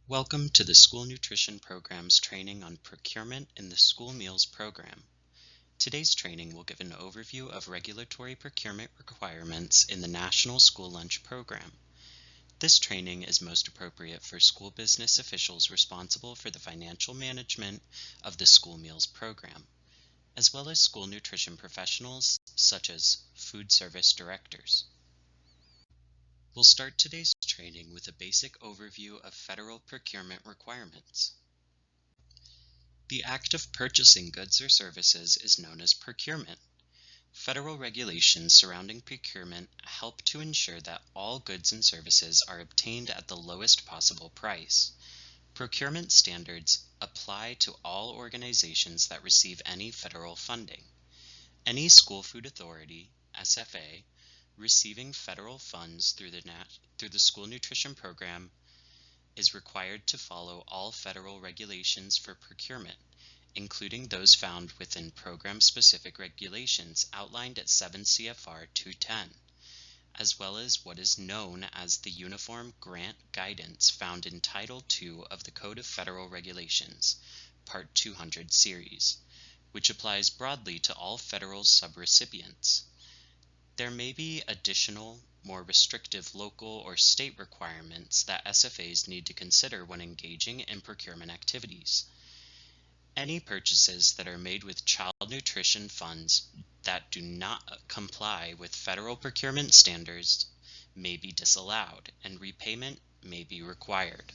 Welcome to the School Nutrition Program's training on procurement in the School Meals Program. Today's training will give an overview of regulatory procurement requirements in the National School Lunch Program. This training is most appropriate for school business officials responsible for the financial management of the School Meals Program, as well as school nutrition professionals such as food service directors. We'll start today's training with a basic overview of federal procurement requirements. The act of purchasing goods or services is known as procurement. Federal regulations surrounding procurement help to ensure that all goods and services are obtained at the lowest possible price. Procurement standards apply to all organizations that receive any federal funding. Any school food authority, SFA, receiving federal funds through the School Nutrition Program is required to follow all federal regulations for procurement, including those found within program-specific regulations outlined at 7 CFR 210, as well as what is known as the Uniform Grant Guidance found in Title II of the Code of Federal Regulations, Part 200 Series, which applies broadly to all federal subrecipients. There may be additional, more restrictive local or state requirements that SFAs need to consider when engaging in procurement activities. Any purchases that are made with child nutrition funds that do not comply with federal procurement standards may be disallowed, and repayment may be required.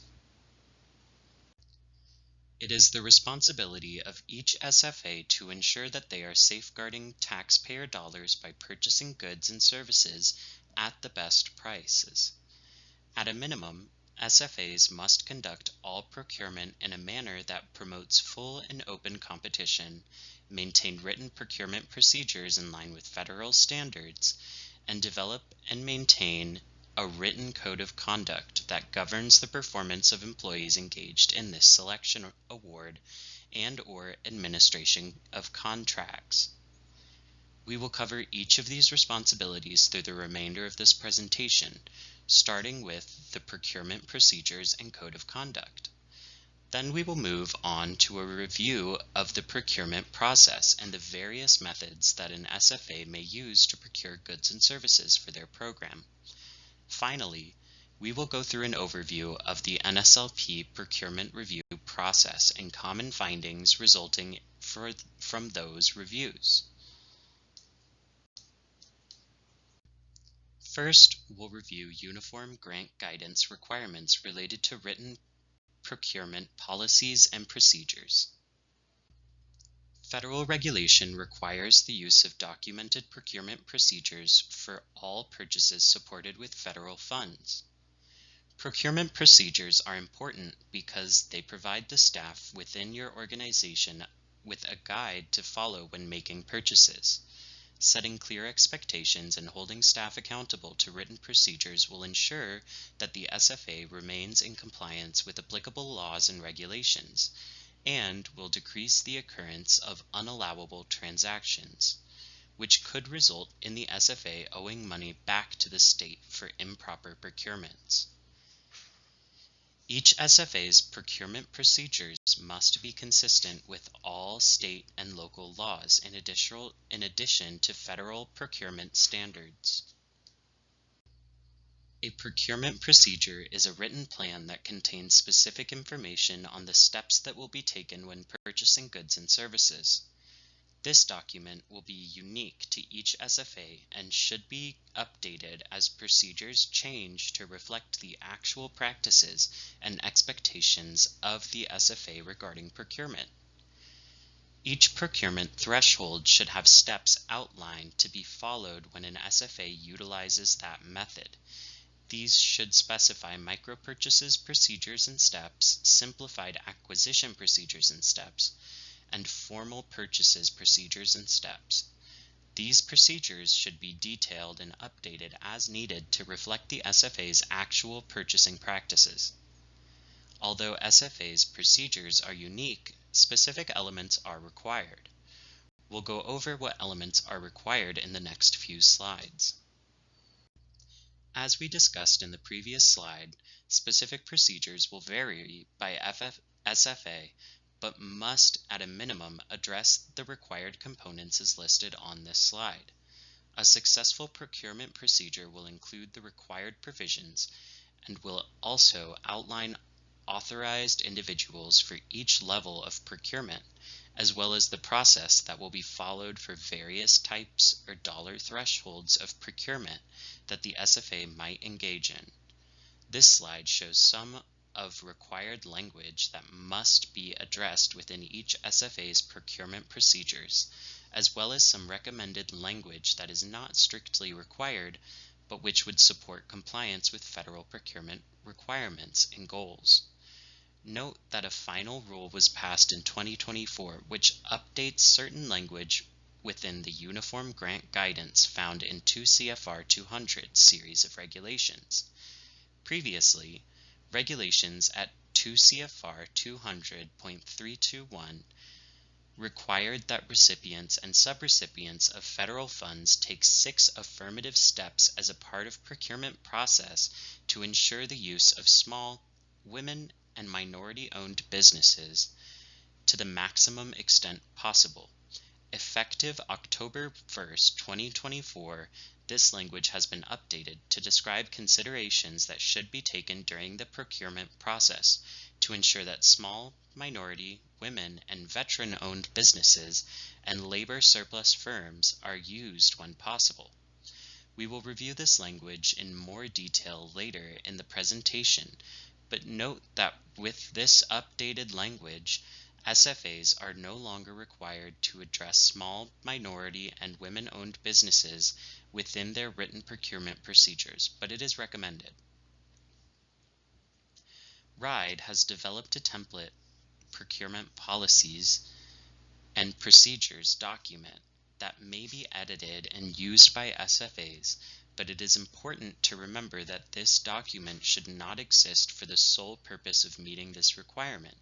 It is the responsibility of each SFA to ensure that they are safeguarding taxpayer dollars by purchasing goods and services at the best prices. At a minimum, SFAs must conduct all procurement in a manner that promotes full and open competition, maintain written procurement procedures in line with federal standards, and develop and maintain a written code of conduct that governs the performance of employees engaged in this selection, award, and/or administration of contracts. We will cover each of these responsibilities through the remainder of this presentation, starting with the procurement procedures and code of conduct. Then we will move on to a review of the procurement process and the various methods that an SFA may use to procure goods and services for their program. Finally, we will go through an overview of the NSLP procurement review process and common findings resulting from those reviews. First, we'll review Uniform Grant Guidance requirements related to written procurement policies and procedures. Federal regulation requires the use of documented procurement procedures for all purchases supported with federal funds. Procurement procedures are important because they provide the staff within your organization with a guide to follow when making purchases. Setting clear expectations and holding staff accountable to written procedures will ensure that the SFA remains in compliance with applicable laws and regulations, and will decrease the occurrence of unallowable transactions, which could result in the SFA owing money back to the state for improper procurements. Each SFA's procurement procedures must be consistent with all state and local laws in addition to federal procurement standards. A procurement procedure is a written plan that contains specific information on the steps that will be taken when purchasing goods and services. This document will be unique to each SFA and should be updated as procedures change to reflect the actual practices and expectations of the SFA regarding procurement. Each procurement threshold should have steps outlined to be followed when an SFA utilizes that method. These should specify micro-purchases procedures and steps, simplified acquisition procedures and steps, and formal purchases procedures and steps. These procedures should be detailed and updated as needed to reflect the SFA's actual purchasing practices. Although SFA's procedures are unique, specific elements are required. We'll go over what elements are required in the next few slides. As we discussed in the previous slide, specific procedures will vary by SFA, but must at a minimum address the required components as listed on this slide. A successful procurement procedure will include the required provisions and will also outline authorized individuals for each level of procurement, as well as the process that will be followed for various types or dollar thresholds of procurement that the SFA might engage in. This slide shows some of required language that must be addressed within each SFA's procurement procedures, as well as some recommended language that is not strictly required, but which would support compliance with federal procurement requirements and goals. Note that a final rule was passed in 2024 which updates certain language within the Uniform Grant Guidance found in 2 CFR 200 series of regulations. Previously, regulations at 2 CFR 200.321 required that recipients and subrecipients of federal funds take 6 affirmative steps as a part of procurement process to ensure the use of small, women, and minority-owned businesses to the maximum extent possible. Effective October 1st, 2024, this language has been updated to describe considerations that should be taken during the procurement process to ensure that small, minority, women, and veteran-owned businesses and labor surplus firms are used when possible. We will review this language in more detail later in the presentation, but note that with this updated language, SFAs are no longer required to address small, minority, and women-owned businesses within their written procurement procedures, but it is recommended. RIDE has developed a template procurement policies and procedures document that may be edited and used by SFAs, but it is important to remember that this document should not exist for the sole purpose of meeting this requirement.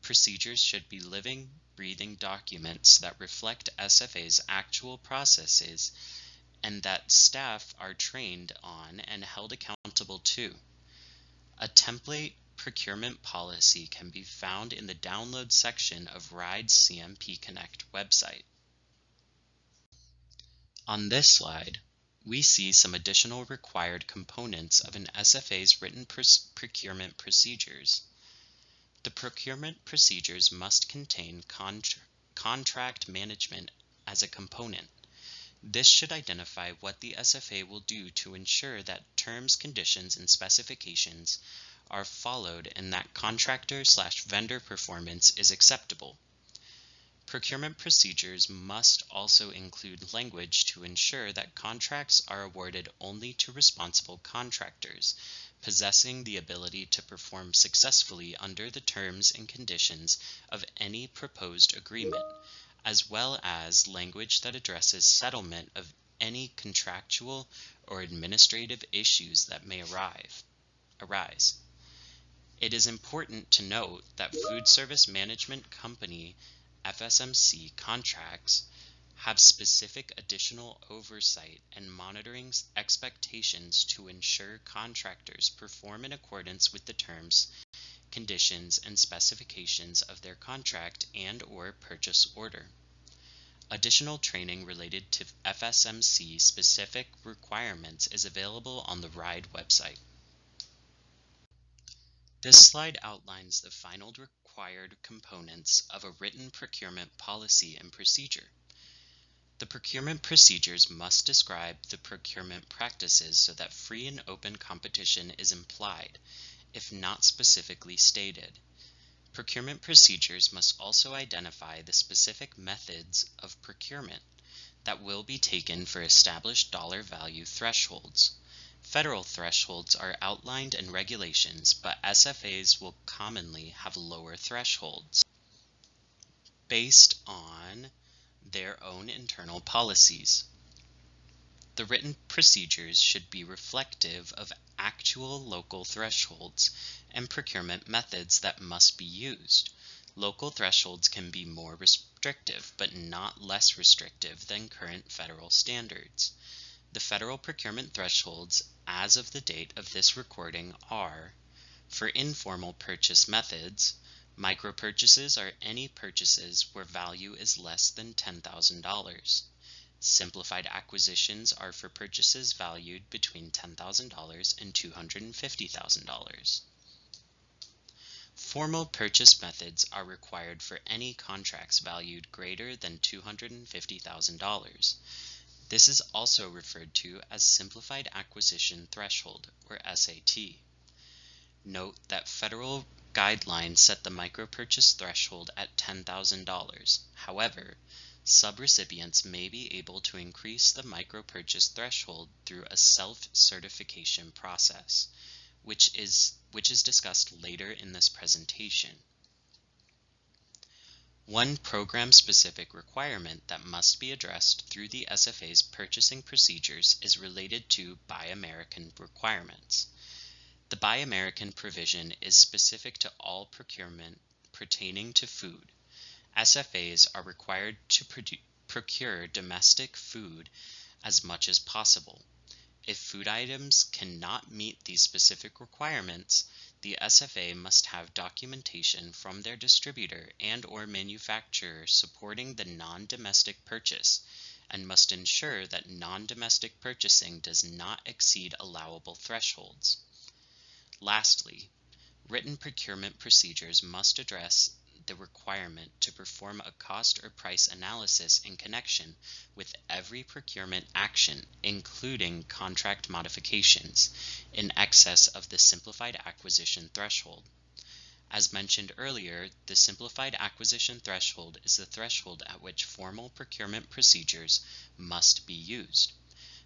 Procedures should be living, breathing documents that reflect SFA's actual processes and that staff are trained on and held accountable to. A template procurement policy can be found in the download section of RIDE's CMP Connect website. On this slide, we see some additional required components of an SFA's written procurement procedures. The procurement procedures must contain contract management as a component. This should identify what the SFA will do to ensure that terms, conditions, and specifications are followed and that contractor/vendor performance is acceptable. Procurement procedures must also include language to ensure that contracts are awarded only to responsible contractors, possessing the ability to perform successfully under the terms and conditions of any proposed agreement, as well as language that addresses settlement of any contractual or administrative issues that may arise. It is important to note that Food Service Management Company FSMC contracts have specific additional oversight and monitoring expectations to ensure contractors perform in accordance with the terms, conditions, and specifications of their contract and/or purchase order. Additional training related to FSMC specific requirements is available on the RIDE website. This slide outlines the final required components of a written procurement policy and procedure. The procurement procedures must describe the procurement practices so that free and open competition is implied, if not specifically stated. Procurement procedures must also identify the specific methods of procurement that will be taken for established dollar value thresholds. Federal thresholds are outlined in regulations, but SFAs will commonly have lower thresholds based on their own internal policies. The written procedures should be reflective of actual local thresholds and procurement methods that must be used. Local thresholds can be more restrictive, but not less restrictive than current federal standards. The federal procurement thresholds as of the date of this recording are: for informal purchase methods, micro-purchases are any purchases where value is less than $10,000. Simplified acquisitions are for purchases valued between $10,000 and $250,000. Formal purchase methods are required for any contracts valued greater than $250,000. This is also referred to as Simplified Acquisition Threshold, or SAT. Note that federal guidelines set the micro-purchase threshold at $10,000. However, subrecipients may be able to increase the micro-purchase threshold through a self-certification process, which is discussed later in this presentation. One program-specific requirement that must be addressed through the SFA's purchasing procedures is related to Buy American requirements. The Buy American provision is specific to all procurement pertaining to food. SFAs are required to procure domestic food as much as possible. If food items cannot meet these specific requirements, the SFA must have documentation from their distributor and/or manufacturer supporting the non-domestic purchase, and must ensure that non-domestic purchasing does not exceed allowable thresholds. Lastly, written procurement procedures must address the requirement to perform a cost or price analysis in connection with every procurement action, including contract modifications, in excess of the simplified acquisition threshold. As mentioned earlier, the simplified acquisition threshold is the threshold at which formal procurement procedures must be used.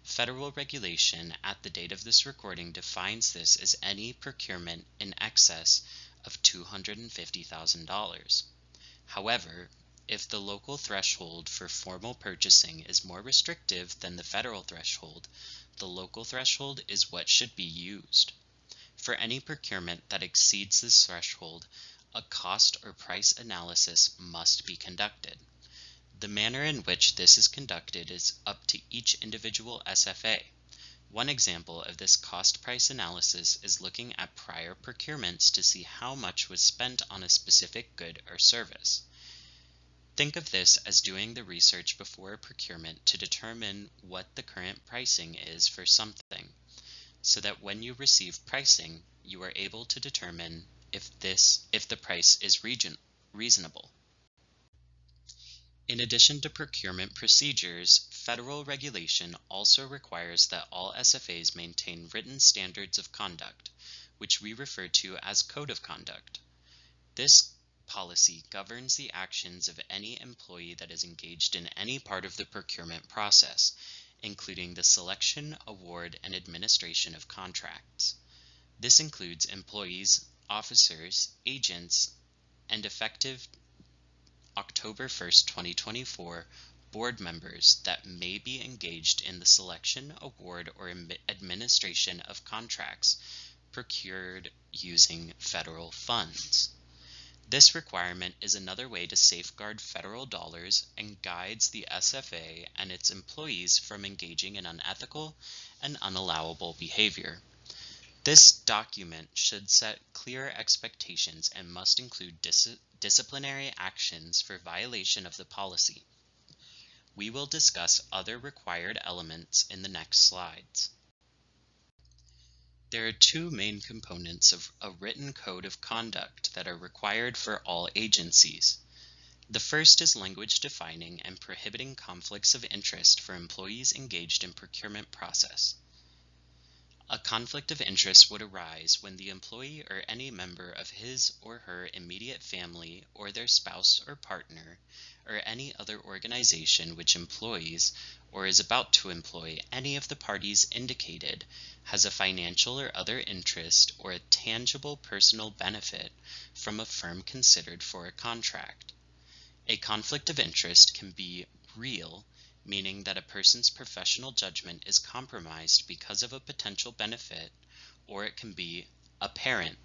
Federal regulation at the date of this recording defines this as any procurement in excess of $250,000. However, if the local threshold for formal purchasing is more restrictive than the federal threshold, the local threshold is what should be used. For any procurement that exceeds this threshold, a cost or price analysis must be conducted. The manner in which this is conducted is up to each individual SFA. One example of this cost-price analysis is looking at prior procurements to see how much was spent on a specific good or service. Think of this as doing the research before a procurement to determine what the current pricing is for something, so that when you receive pricing, you are able to determine if the price is reasonable. In addition to procurement procedures, federal regulation also requires that all SFAs maintain written standards of conduct, which we refer to as Code of Conduct. This policy governs the actions of any employee that is engaged in any part of the procurement process, including the selection, award, and administration of contracts. This includes employees, officers, agents, and effective October 1st, 2024, board members that may be engaged in the selection, award, or administration of contracts procured using federal funds. This requirement is another way to safeguard federal dollars and guides the SFA and its employees from engaging in unethical and unallowable behavior. This document should set clear expectations and must include disciplinary actions for violation of the policy. We will discuss other required elements in the next slides. There are two main components of a written code of conduct that are required for all agencies. The first is language defining and prohibiting conflicts of interest for employees engaged in procurement process. A conflict of interest would arise when the employee or any member of his or her immediate family or their spouse or partner or any other organization which employs or is about to employ any of the parties indicated has a financial or other interest or a tangible personal benefit from a firm considered for a contract. A conflict of interest can be real, meaning that a person's professional judgment is compromised because of a potential benefit, or it can be apparent,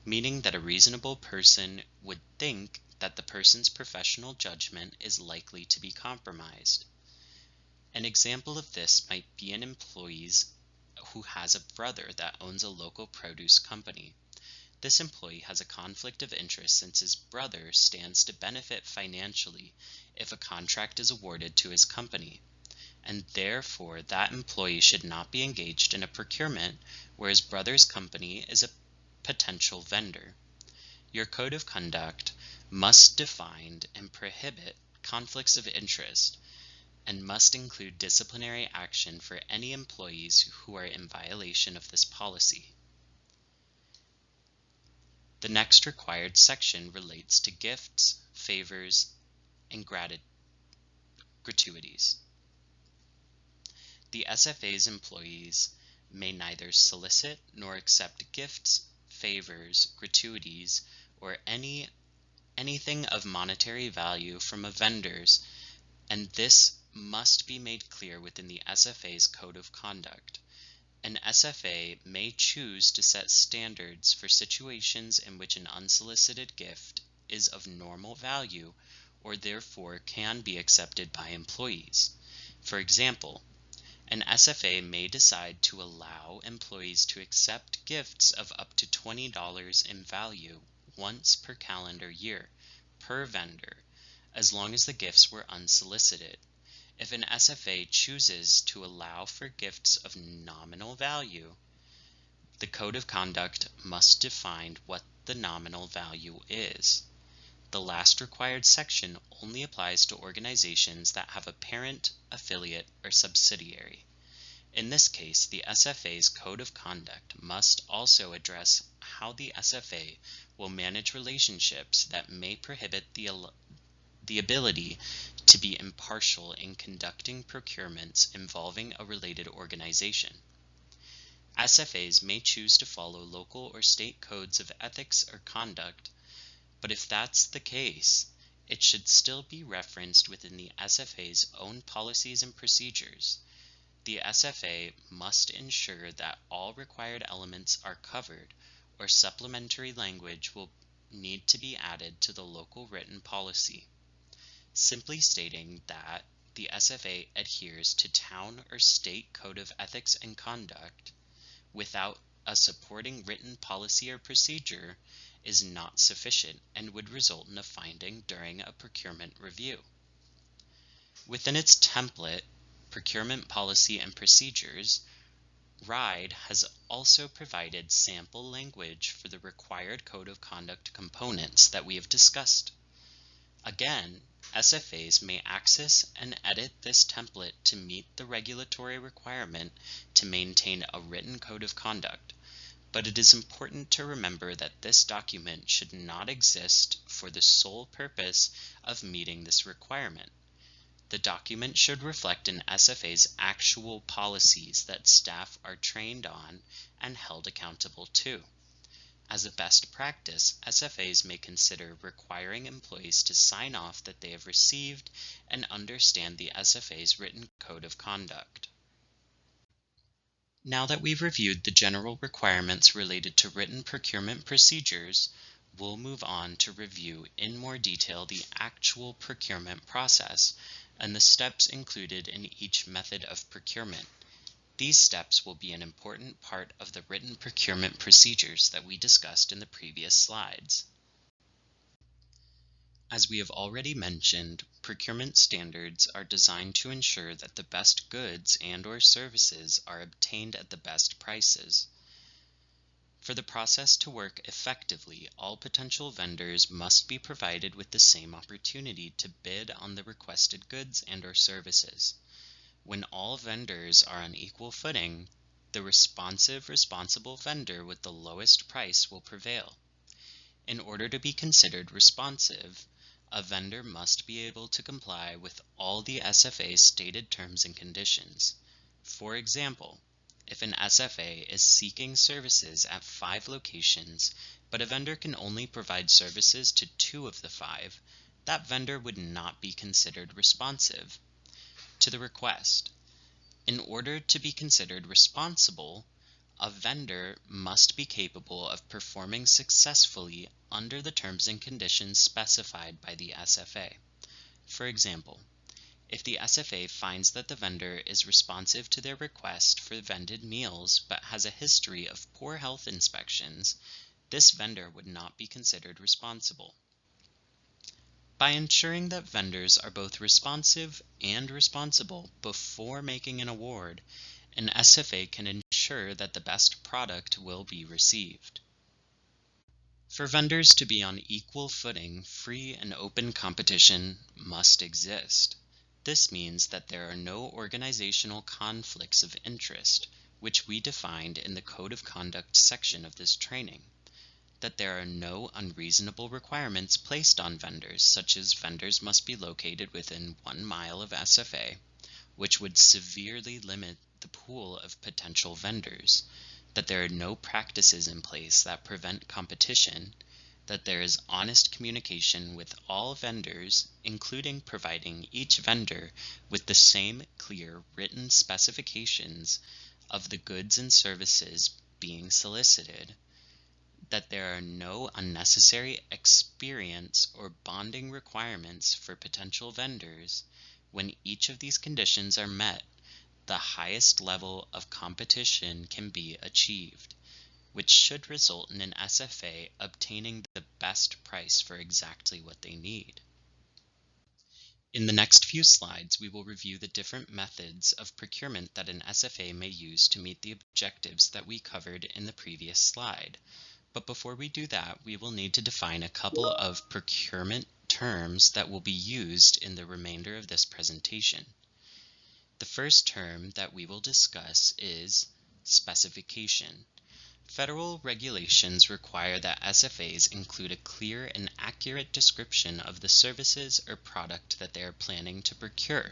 meaning that a reasonable person would think that the person's professional judgment is likely to be compromised. An example of this might be an employee who has a brother that owns a local produce company. This employee has a conflict of interest since his brother stands to benefit financially if a contract is awarded to his company, and therefore that employee should not be engaged in a procurement where his brother's company is a potential vendor. Your code of conduct must define and prohibit conflicts of interest and must include disciplinary action for any employees who are in violation of this policy. The next required section relates to gifts, favors, and gratuities. The SFA's employees may neither solicit nor accept gifts, favors, gratuities, or anything of monetary value from a vendors, and this must be made clear within the SFA's code of conduct. An SFA may choose to set standards for situations in which an unsolicited gift is of normal value or therefore can be accepted by employees. For example, an SFA may decide to allow employees to accept gifts of up to $20 in value once per calendar year per vendor, as long as the gifts were unsolicited. If an SFA chooses to allow for gifts of nominal value, the code of conduct must define what the nominal value is. The last required section only applies to organizations that have a parent, affiliate, or subsidiary. In this case, the SFA's code of conduct must also address how the SFA will manage relationships that may prohibit the ability to be impartial in conducting procurements involving a related organization. SFAs may choose to follow local or state codes of ethics or conduct, but if that's the case, it should still be referenced within the SFA's own policies and procedures. The SFA must ensure that all required elements are covered, or supplementary language will need to be added to the local written policy, simply stating that the SFA adheres to town or state code of ethics and conduct without a supporting written policy or procedure is not sufficient and would result in a finding during a procurement review. Within its template, Procurement Policy and Procedures, RIDE has also provided sample language for the required code of conduct components that we have discussed. Again, SFAs may access and edit this template to meet the regulatory requirement to maintain a written code of conduct, but it is important to remember that this document should not exist for the sole purpose of meeting this requirement. The document should reflect an SFA's actual policies that staff are trained on and held accountable to. As a best practice, SFAs may consider requiring employees to sign off that they have received and understand the SFA's written code of conduct. Now that we've reviewed the general requirements related to written procurement procedures, we'll move on to review in more detail the actual procurement process and the steps included in each method of procurement. These steps will be an important part of the written procurement procedures that we discussed in the previous slides. As we have already mentioned, procurement standards are designed to ensure that the best goods and/or services are obtained at the best prices. For the process to work effectively, all potential vendors must be provided with the same opportunity to bid on the requested goods and/or services. When all vendors are on equal footing, the responsible vendor with the lowest price will prevail. In order to be considered responsive, a vendor must be able to comply with all the SFA's stated terms and conditions. For example, if an SFA is seeking services at 5 locations, but a vendor can only provide services to 2 of the 5, that vendor would not be considered responsive to the request. In order to be considered responsible, a vendor must be capable of performing successfully under the terms and conditions specified by the SFA. For example, If the SFA finds that the vendor is responsive to their request for vended meals but has a history of poor health inspections, this vendor would not be considered responsible. By ensuring that vendors are both responsive and responsible before making an award, an SFA can ensure that the best product will be received. For vendors to be on equal footing, free and open competition must exist. This means that there are no organizational conflicts of interest, which we defined in the Code of Conduct section of this training. That there are no unreasonable requirements placed on vendors, such as vendors must be located within 1 mile of SFA, which would severely limit the pool of potential vendors, that there are no practices in place that prevent competition, that there is honest communication with all vendors, including providing each vendor with the same clear written specifications of the goods and services being solicited, that there are no unnecessary experience or bonding requirements for potential vendors. When each of these conditions are met, the highest level of competition can be achieved, which should result in an SFA obtaining the best price for exactly what they need. In the next few slides, we will review the different methods of procurement that an SFA may use to meet the objectives that we covered in the previous slide. But before we do that, we will need to define a couple of procurement terms that will be used in the remainder of this presentation. The first term that we will discuss is specification. Federal regulations require that SFAs include a clear and accurate description of the services or product that they are planning to procure.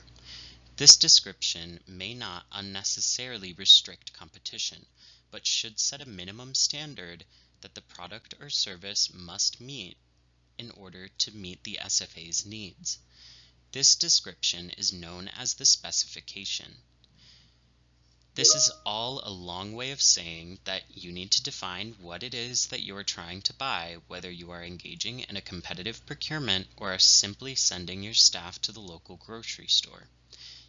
This description may not unnecessarily restrict competition, but should set a minimum standard that the product or service must meet in order to meet the SFA's needs. This description is known as the specification. This is all a long way of saying that you need to define what it is that you are trying to buy, whether you are engaging in a competitive procurement or are simply sending your staff to the local grocery store.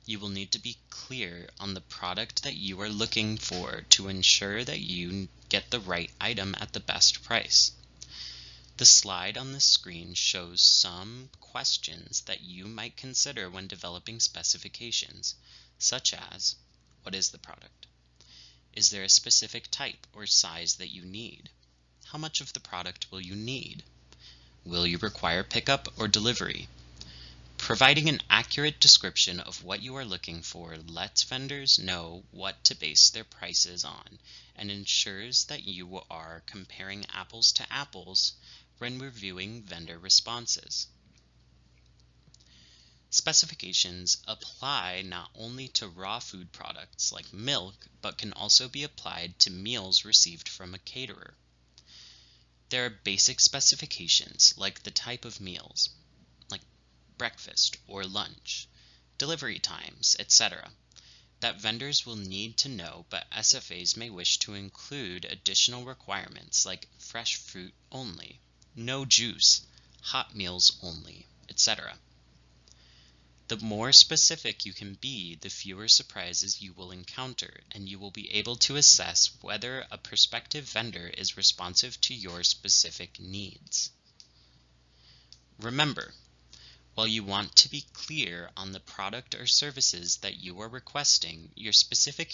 You will need to be clear on the product that you are looking for to ensure that you get the right item at the best price. The slide on the screen shows some questions that you might consider when developing specifications, such as, what is the product? Is there a specific type or size that you need? How much of the product will you need? Will you require pickup or delivery? Providing an accurate description of what you are looking for lets vendors know what to base their prices on and ensures that you are comparing apples to apples when reviewing vendor responses. Specifications apply not only to raw food products like milk, but can also be applied to meals received from a caterer. There are basic specifications like the type of meals, like breakfast or lunch, delivery times, etc., that vendors will need to know, but SFAs may wish to include additional requirements like fresh fruit only, no juice, hot meals only, etc. The more specific you can be, the fewer surprises you will encounter, and you will be able to assess whether a prospective vendor is responsive to your specific needs. Remember, while you want to be clear on the product or services that you are requesting, your specific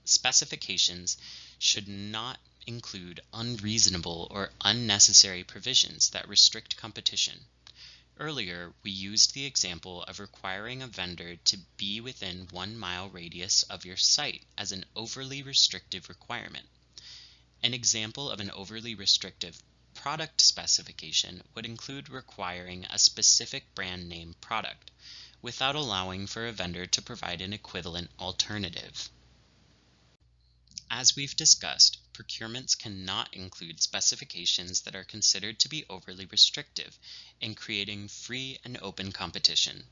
specifications should not include unreasonable or unnecessary provisions that restrict competition. Earlier, we used the example of requiring a vendor to be within 1 mile radius of your site as an overly restrictive requirement. An example of an overly restrictive product specification would include requiring a specific brand name product, without allowing for a vendor to provide an equivalent alternative. As we've discussed, procurements cannot include specifications that are considered to be overly restrictive in creating free and open competition.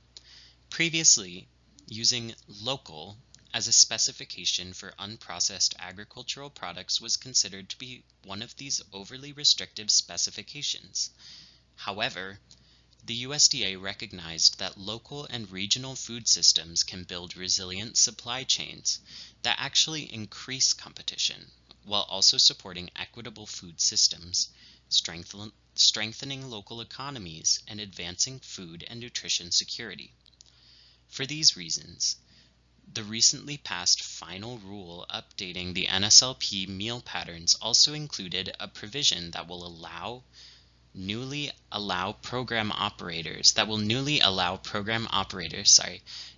Previously, using local as a specification for unprocessed agricultural products was considered to be one of these overly restrictive specifications. However, the USDA recognized that local and regional food systems can build resilient supply chains that actually increase competition, while also supporting equitable food systems, strengthening local economies, and advancing food and nutrition security. For these reasons, the recently passed final rule updating the NSLP meal patterns also included a provision that will newly allow program operators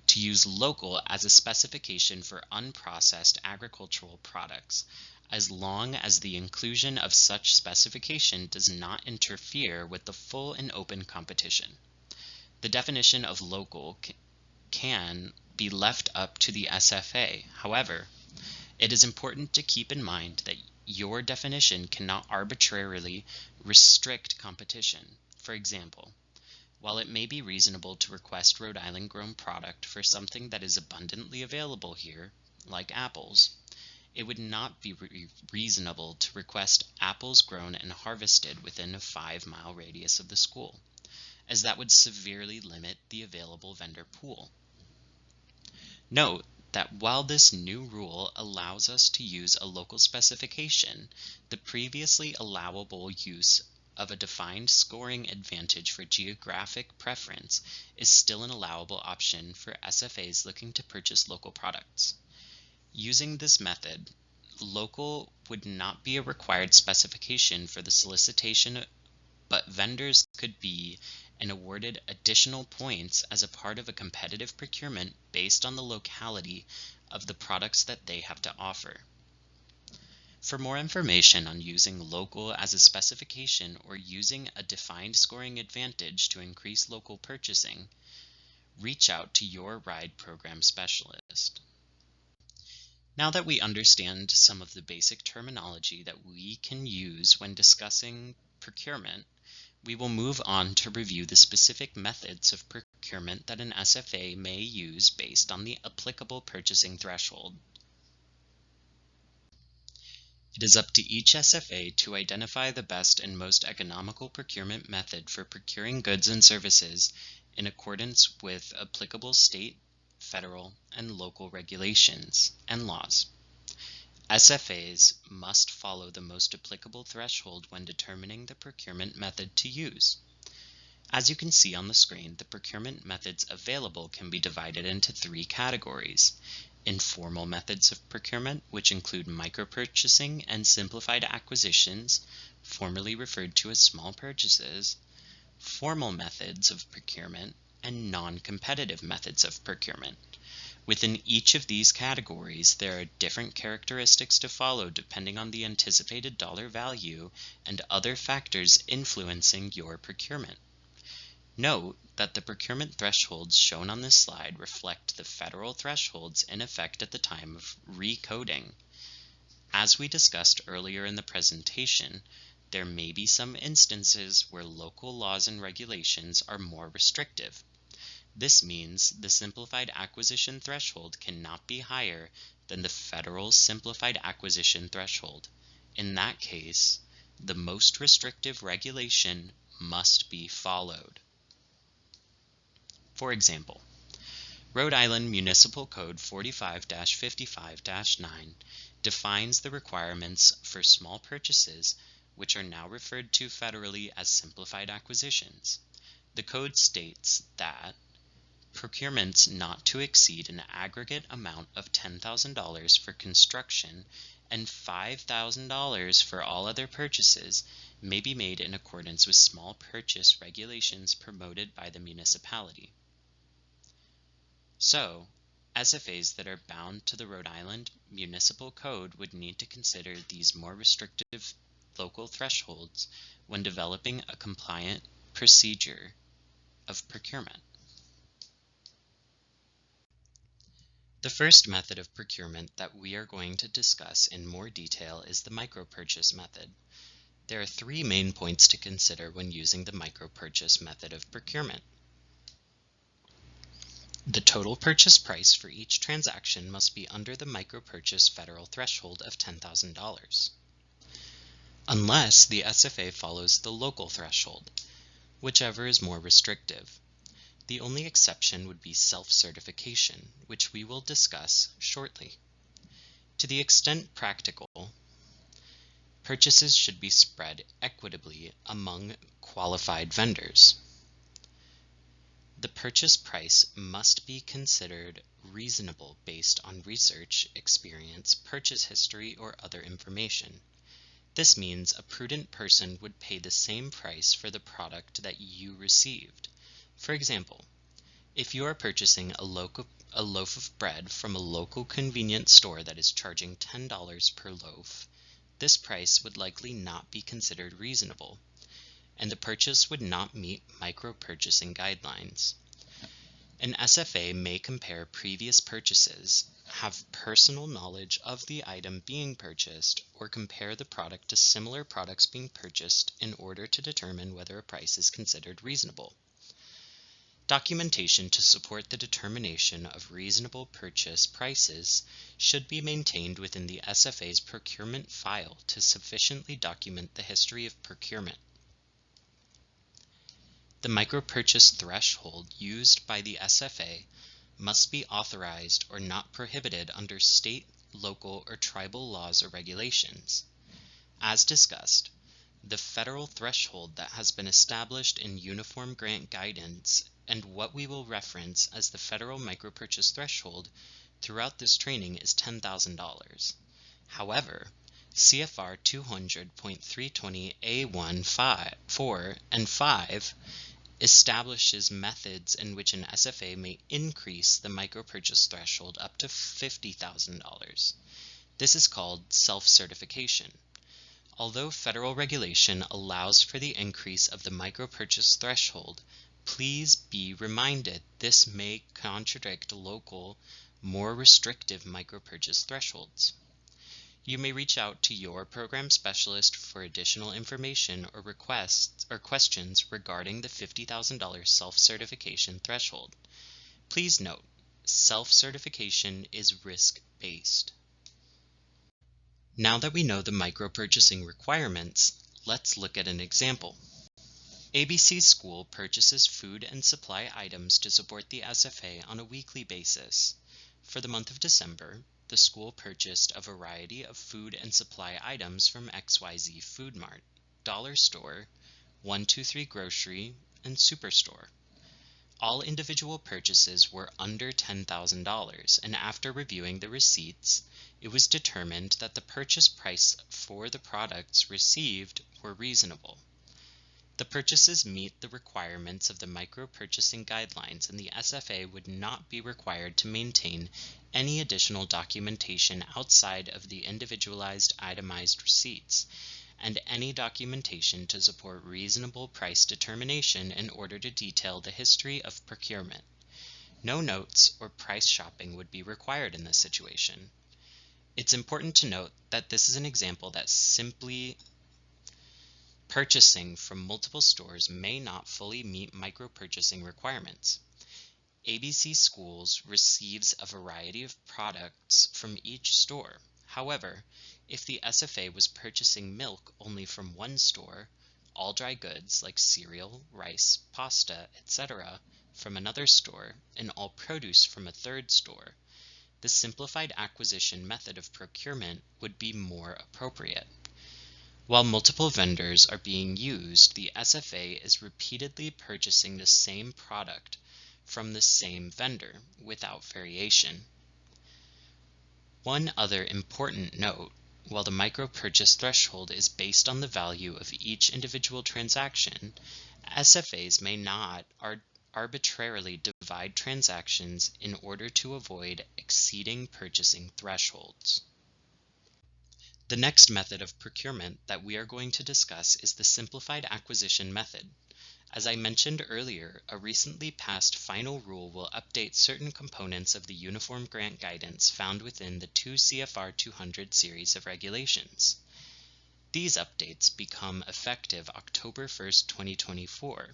to use local as a specification for unprocessed agricultural products, as long as the inclusion of such specification does not interfere with the full and open competition. The definition of local can be left up to the SFA. However, it is important to keep in mind that your definition cannot arbitrarily restrict competition. For example, while it may be reasonable to request Rhode Island grown product for something that is abundantly available here, like apples, it would not be reasonable to request apples grown and harvested within a 5-mile radius of the school, as that would severely limit the available vendor pool. Note that while this new rule allows us to use a local specification, the previously allowable use of a defined scoring advantage for geographic preference is still an allowable option for SFAs looking to purchase local products. Using this method, local would not be a required specification for the solicitation, but vendors could be and awarded additional points as a part of a competitive procurement based on the locality of the products that they have to offer. For more information on using local as a specification or using a defined scoring advantage to increase local purchasing, reach out to your RIDE program specialist. Now that we understand some of the basic terminology that we can use when discussing procurement, we will move on to review the specific methods of procurement that an SFA may use based on the applicable purchasing threshold. It is up to each SFA to identify the best and most economical procurement method for procuring goods and services in accordance with applicable state, federal, and local regulations and laws. SFAs must follow the most applicable threshold when determining the procurement method to use. As you can see on the screen, the procurement methods available can be divided into 3 categories: informal methods of procurement, which include micro-purchasing and simplified acquisitions, formerly referred to as small purchases; formal methods of procurement; and non-competitive methods of procurement. Within each of these categories, there are different characteristics to follow depending on the anticipated dollar value and other factors influencing your procurement. Note that the procurement thresholds shown on this slide reflect the federal thresholds in effect at the time of recoding. As we discussed earlier in the presentation, there may be some instances where local laws and regulations are more restrictive. This means the simplified acquisition threshold cannot be higher than the federal simplified acquisition threshold. In that case, the most restrictive regulation must be followed. For example, Rhode Island Municipal Code 45-55-9 defines the requirements for small purchases, which are now referred to federally as simplified acquisitions. The code states that procurements not to exceed an aggregate amount of $10,000 for construction and $5,000 for all other purchases may be made in accordance with small purchase regulations promoted by the municipality. So, SFAs that are bound to the Rhode Island Municipal Code would need to consider these more restrictive local thresholds when developing a compliant procedure of procurement. The first method of procurement that we are going to discuss in more detail is the micro-purchase method. There are 3 main points to consider when using the micro-purchase method of procurement. The total purchase price for each transaction must be under the micro-purchase federal threshold of $10,000, unless the SFA follows the local threshold. whichever is more restrictive. The only exception would be self-certification, which we will discuss shortly. To the extent practical, purchases should be spread equitably among qualified vendors. The purchase price must be considered reasonable based on research, experience, purchase history, or other information. This means a prudent person would pay the same price for the product that you received. For example, if you are purchasing a loaf of bread from a local convenience store that is charging $10 per loaf, this price would likely not be considered reasonable, and the purchase would not meet micro-purchasing guidelines. An SFA may compare previous purchases, have personal knowledge of the item being purchased, or compare the product to similar products being purchased in order to determine whether a price is considered reasonable. Documentation to support the determination of reasonable purchase prices should be maintained within the SFA's procurement file to sufficiently document the history of procurement. The micro-purchase threshold used by the SFA must be authorized or not prohibited under state, local, or tribal laws or regulations. As discussed, the federal threshold that has been established in Uniform Grant Guidance and what we will reference as the federal micro-purchase threshold throughout this training is $10,000. However, CFR 200.320A1, 4, and 5 establishes methods in which an SFA may increase the micro-purchase threshold up to $50,000. This is called self-certification. Although federal regulation allows for the increase of the micro-purchase threshold, please be reminded this may contradict local, more restrictive micro-purchase thresholds. You may reach out to your program specialist for additional information or requests or questions regarding the $50,000 self-certification threshold. Please note, self-certification is risk-based. Now that we know the micro-purchasing requirements, let's look at an example. ABC School purchases food and supply items to support the SFA on a weekly basis. For the month of December, the school purchased a variety of food and supply items from XYZ Food Mart, Dollar Store, 123 Grocery, and Superstore. All individual purchases were under $10,000, and after reviewing the receipts, it was determined that the purchase price for the products received were reasonable. The purchases meet the requirements of the micro-purchasing guidelines, and the SFA would not be required to maintain any additional documentation outside of the individualized itemized receipts, and any documentation to support reasonable price determination in order to detail the history of procurement. No notes or price shopping would be required in this situation. It's important to note that this is an example that simply purchasing from multiple stores may not fully meet micro-purchasing requirements. ABC Schools receives a variety of products from each store. However, if the SFA was purchasing milk only from one store, all dry goods like cereal, rice, pasta, etc. from another store, and all produce from a third store, the simplified acquisition method of procurement would be more appropriate. While multiple vendors are being used, the SFA is repeatedly purchasing the same product from the same vendor without variation. One other important note, while the micro-purchase threshold is based on the value of each individual transaction, SFAs may not arbitrarily divide transactions in order to avoid exceeding purchasing thresholds. The next method of procurement that we are going to discuss is the simplified acquisition method. As I mentioned earlier, a recently passed final rule will update certain components of the Uniform Grant Guidance found within the 2 CFR 200 series of regulations. These updates become effective October 1st, 2024,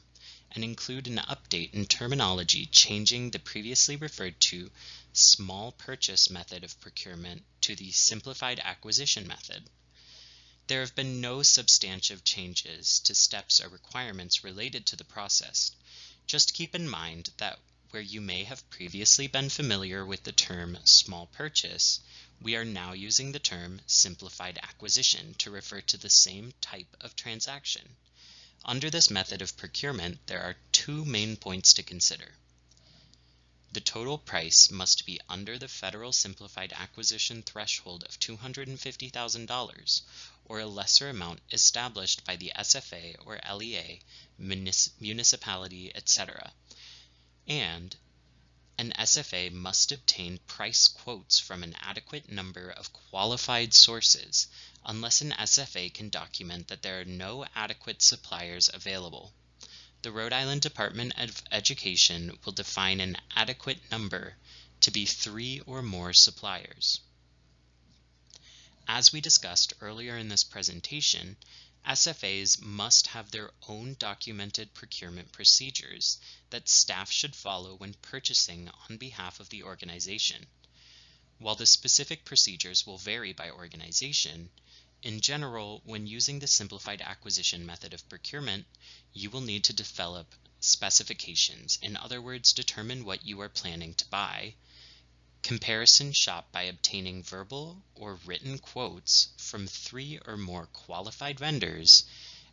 and include an update in terminology changing the previously referred to small purchase method of procurement to the simplified acquisition method. There have been no substantive changes to steps or requirements related to the process. Just keep in mind that where you may have previously been familiar with the term small purchase, we are now using the term simplified acquisition to refer to the same type of transaction. Under this method of procurement, there are two main points to consider. The total price must be under the federal simplified acquisition threshold of $250,000 or a lesser amount established by the SFA or LEA, municipality, etc. And an SFA must obtain price quotes from an adequate number of qualified sources unless an SFA can document that there are no adequate suppliers available. The Rhode Island Department of Education will define an adequate number to be 3 or more suppliers. As we discussed earlier in this presentation, SFAs must have their own documented procurement procedures that staff should follow when purchasing on behalf of the organization. While the specific procedures will vary by organization, in general, when using the simplified acquisition method of procurement, you will need to develop specifications, in other words, determine what you are planning to buy, comparison shop by obtaining verbal or written quotes from 3 or more qualified vendors,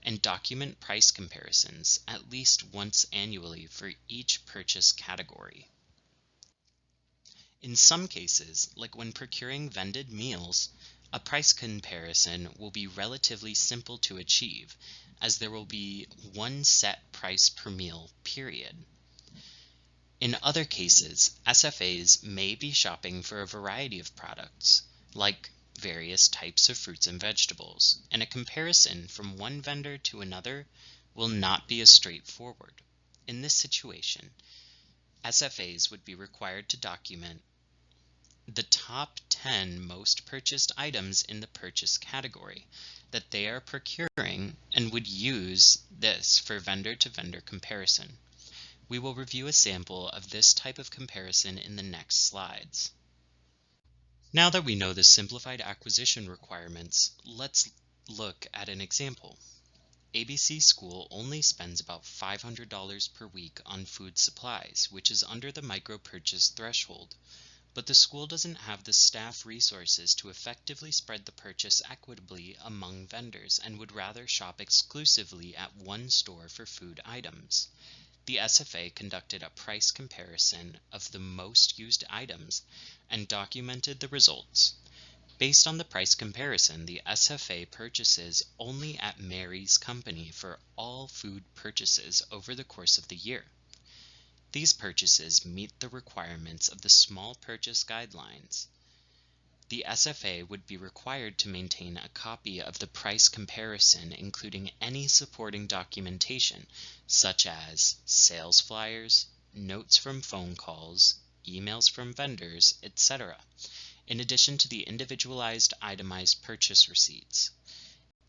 and document price comparisons at least once annually for each purchase category. In some cases, like when procuring vended meals, a price comparison will be relatively simple to achieve, as there will be one set price per meal, period. In other cases, SFAs may be shopping for a variety of products, like various types of fruits and vegetables, and a comparison from one vendor to another will not be as straightforward. In this situation, SFAs would be required to document the top 10 most purchased items in the purchase category that they are procuring and would use this for vendor-to-vendor comparison. We will review a sample of this type of comparison in the next slides. Now that we know the simplified acquisition requirements, let's look at an example. ABC School only spends about $500 per week on food supplies, which is under the micro-purchase threshold. But the school doesn't have the staff resources to effectively spread the purchase equitably among vendors and would rather shop exclusively at one store for food items. The SFA conducted a price comparison of the most used items and documented the results. Based on the price comparison, the SFA purchases only at Mary's company for all food purchases over the course of the year. These purchases meet the requirements of the small purchase guidelines. The SFA would be required to maintain a copy of the price comparison, including any supporting documentation, such as sales flyers, notes from phone calls, emails from vendors, etc., in addition to the individualized itemized purchase receipts.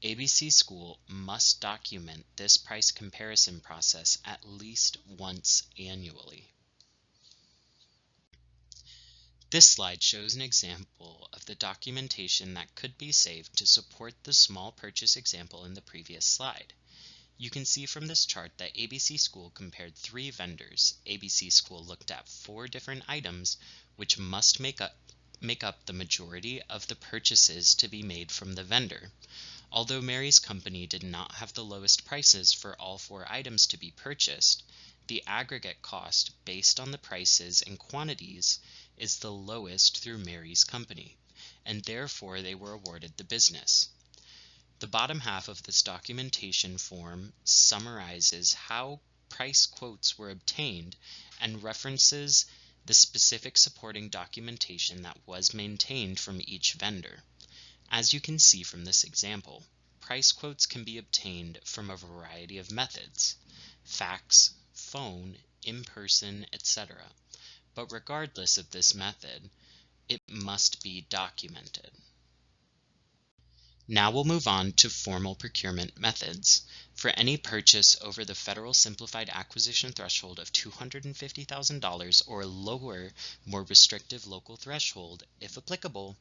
ABC School must document this price comparison process at least once annually. This slide shows an example of the documentation that could be saved to support the small purchase example in the previous slide. You can see from this chart that ABC School compared 3 vendors. ABC School looked at 4 different items, which must make up the majority of the purchases to be made from the vendor. Although Mary's company did not have the lowest prices for all 4 items to be purchased, the aggregate cost based on the prices and quantities is the lowest through Mary's company, and therefore they were awarded the business. The bottom half of this documentation form summarizes how price quotes were obtained and references the specific supporting documentation that was maintained from each vendor. As you can see from this example, price quotes can be obtained from a variety of methods: fax, phone, in-person, etc. But regardless of this method, it must be documented. Now we'll move on to formal procurement methods. For any purchase over the federal simplified acquisition threshold of $250,000 or lower, more restrictive local threshold, if applicable,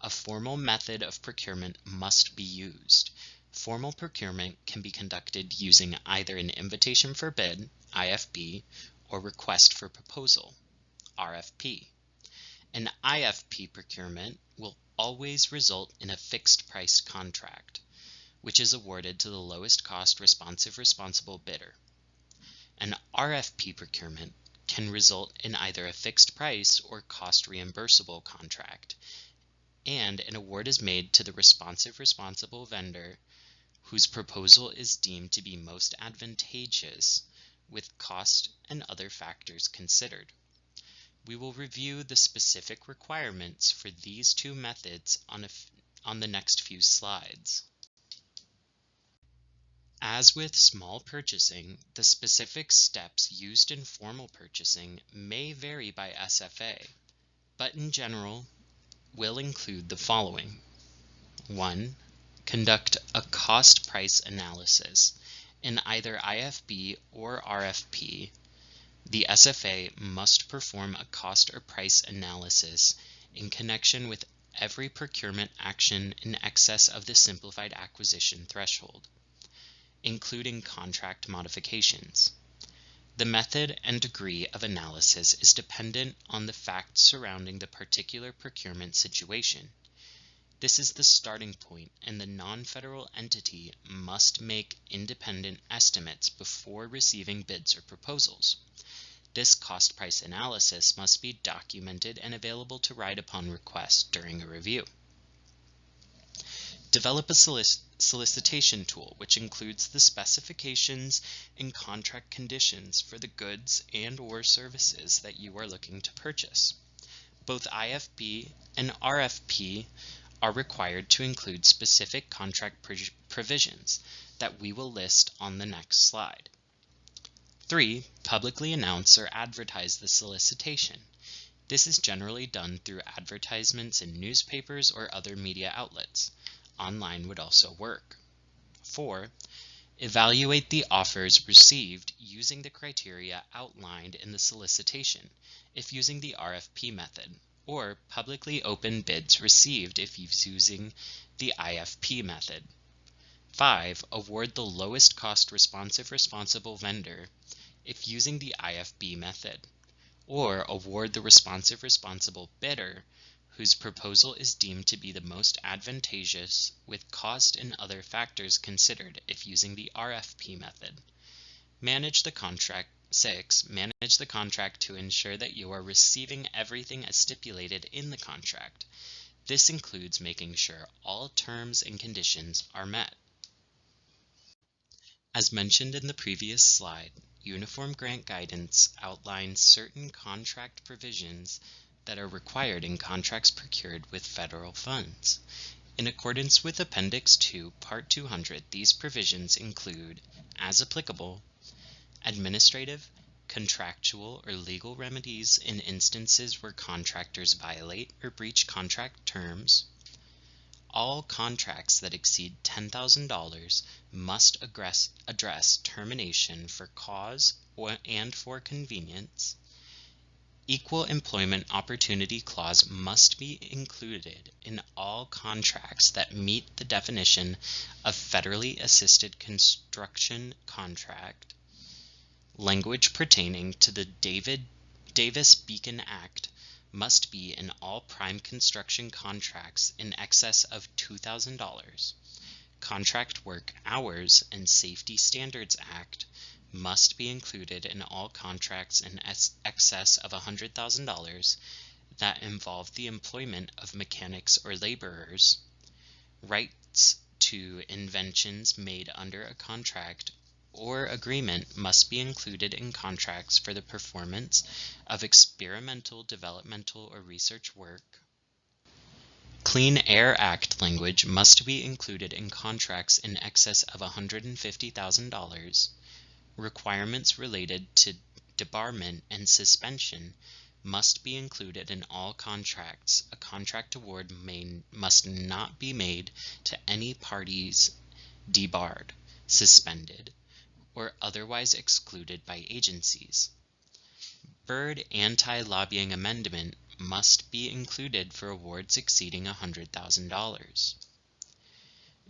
a formal method of procurement must be used. Formal procurement can be conducted using either an invitation for bid, IFB, or request for proposal, RFP. An IFP procurement will always result in a fixed price contract, which is awarded to the lowest cost responsible bidder. An RFP procurement can result in either a fixed price or cost reimbursable contract, and an award is made to the responsible vendor whose proposal is deemed to be most advantageous with cost and other factors considered. We will review the specific requirements for these two methods on the next few slides. As with small purchasing, the specific steps used in formal purchasing may vary by SFA, but in general will include the following. 1. Conduct a cost-price analysis. In either IFB or RFP, the SFA must perform a cost or price analysis in connection with every procurement action in excess of the simplified acquisition threshold, including contract modifications. The method and degree of analysis is dependent on the facts surrounding the particular procurement situation. This is the starting point, and the non-federal entity must make independent estimates before receiving bids or proposals. This cost-price analysis must be documented and available to write upon request during a review. Develop a solicitation tool which includes the specifications and contract conditions for the goods and/or services that you are looking to purchase. Both IFB and RFP are required to include specific contract provisions that we will list on the next slide. 3. Publicly announce or advertise the solicitation. This is generally done through advertisements in newspapers or other media outlets. Online would also work. 4. Evaluate the offers received using the criteria outlined in the solicitation, if using the RFP method, or publicly open bids received if using the IFP method. 5. Award the lowest cost responsible vendor if using the IFB method, or award the responsible bidder whose proposal is deemed to be the most advantageous with cost and other factors considered if using the RFP method. Manage the contract. 6. Manage the contract to ensure that you are receiving everything as stipulated in the contract. This includes making sure all terms and conditions are met. As mentioned in the previous slide, Uniform Grant Guidance outlines certain contract provisions that are required in contracts procured with federal funds. In accordance with Appendix 2, Part 200, these provisions include, as applicable, administrative, contractual, or legal remedies in instances where contractors violate or breach contract terms. All contracts that exceed $10,000 must address termination for cause and for convenience. Equal employment opportunity clause must be included in all contracts that meet the definition of federally assisted construction contract. Language pertaining to the Davis-Bacon Act must be in all prime construction contracts in excess of $2,000. Contract Work Hours and Safety Standards Act must be included in all contracts in excess of $100,000 that involve the employment of mechanics or laborers. Rights to inventions made under a contract or agreement must be included in contracts for the performance of experimental, developmental, or research work. Clean Air Act language must be included in contracts in excess of $150,000. Requirements related to debarment and suspension must be included in all contracts. A contract award must not be made to any parties debarred, suspended, or otherwise excluded by agencies. Byrd anti-lobbying amendment must be included for awards exceeding $100,000.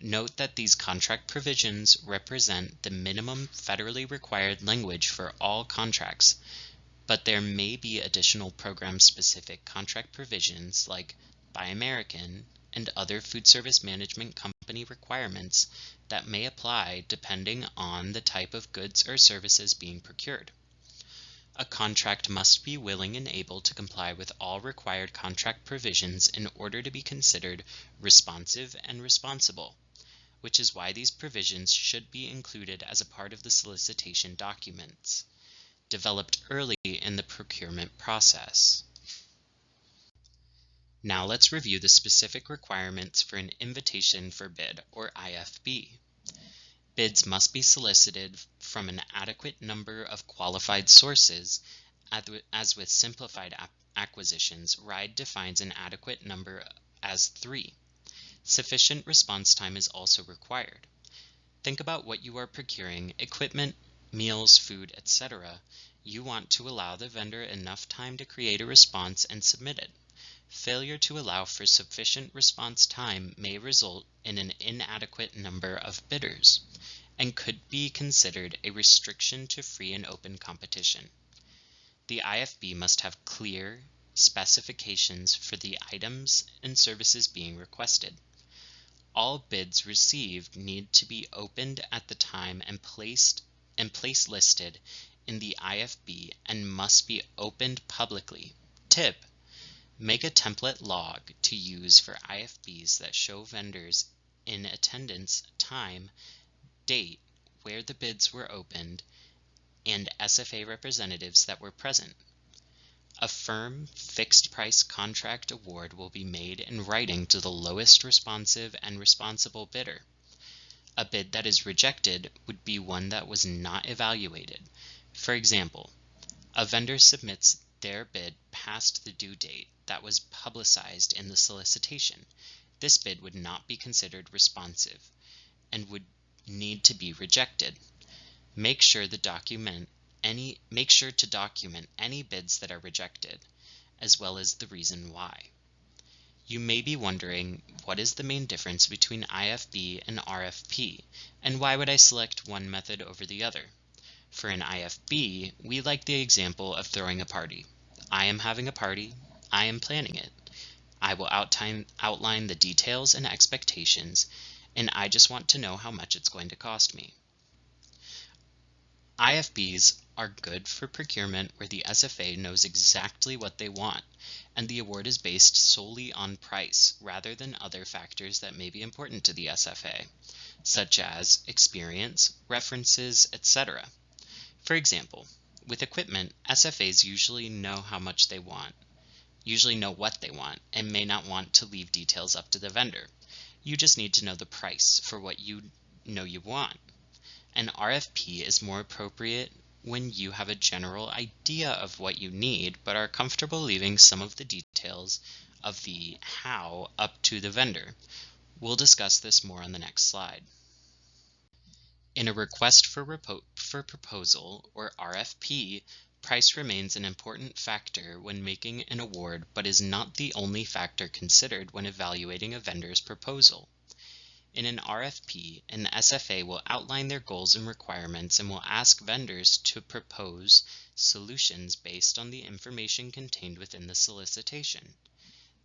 Note that these contract provisions represent the minimum federally required language for all contracts, but there may be additional program-specific contract provisions like Buy American and other food service management company requirements that may apply depending on the type of goods or services being procured. A contract must be willing and able to comply with all required contract provisions in order to be considered responsive and responsible, which is why these provisions should be included as a part of the solicitation documents, developed early in the procurement process. Now let's review the specific requirements for an invitation for bid, or IFB. Bids must be solicited from an adequate number of qualified sources. As with simplified acquisitions, RIDE defines an adequate number as 3. Sufficient response time is also required. Think about what you are procuring: equipment, meals, food, etc. You want to allow the vendor enough time to create a response and submit it. Failure to allow for sufficient response time may result in an inadequate number of bidders, and could be considered a restriction to free and open competition. The IFB must have clear specifications for the items and services being requested. All bids received need to be opened at the time and place listed in the IFB and must be opened publicly. Tip: make a template log to use for IFBs that show vendors in attendance, time, date, where the bids were opened, and SFA representatives that were present. A firm fixed-price contract award will be made in writing to the lowest responsive and responsible bidder. A bid that is rejected would be one that was not evaluated. For example, a vendor submits their bid past the due date that was publicized in the solicitation. This bid would not be considered responsive and would need to be rejected. Make sure to document any bids that are rejected, as well as the reason why. You may be wondering, what is the main difference between IFB and RFP, and why would I select one method over the other? For an IFB, we like the example of throwing a party. I am having a party, I am planning it. I will outline the details and expectations, and I just want to know how much it's going to cost me. IFBs are good for procurement where the SFA knows exactly what they want, and the award is based solely on price rather than other factors that may be important to the SFA, such as experience, references, etc. For example, with equipment, SFAs usually know what they want, and may not want to leave details up to the vendor. You just need to know the price for what you know you want. An RFP is more appropriate when you have a general idea of what you need, but are comfortable leaving some of the details of the how up to the vendor. We'll discuss this more on the next slide. In a request for proposal, or RFP, price remains an important factor when making an award, but is not the only factor considered when evaluating a vendor's proposal. In an RFP, an SFA will outline their goals and requirements and will ask vendors to propose solutions based on the information contained within the solicitation.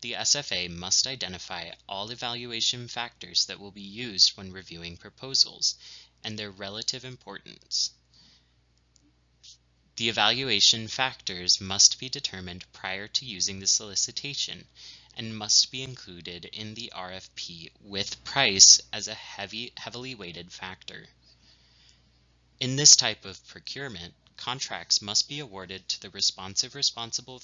The SFA must identify all evaluation factors that will be used when reviewing proposals and their relative importance. The evaluation factors must be determined prior to using the solicitation and must be included in the RFP with price as a heavily weighted factor. In this type of procurement, contracts must be awarded to the responsible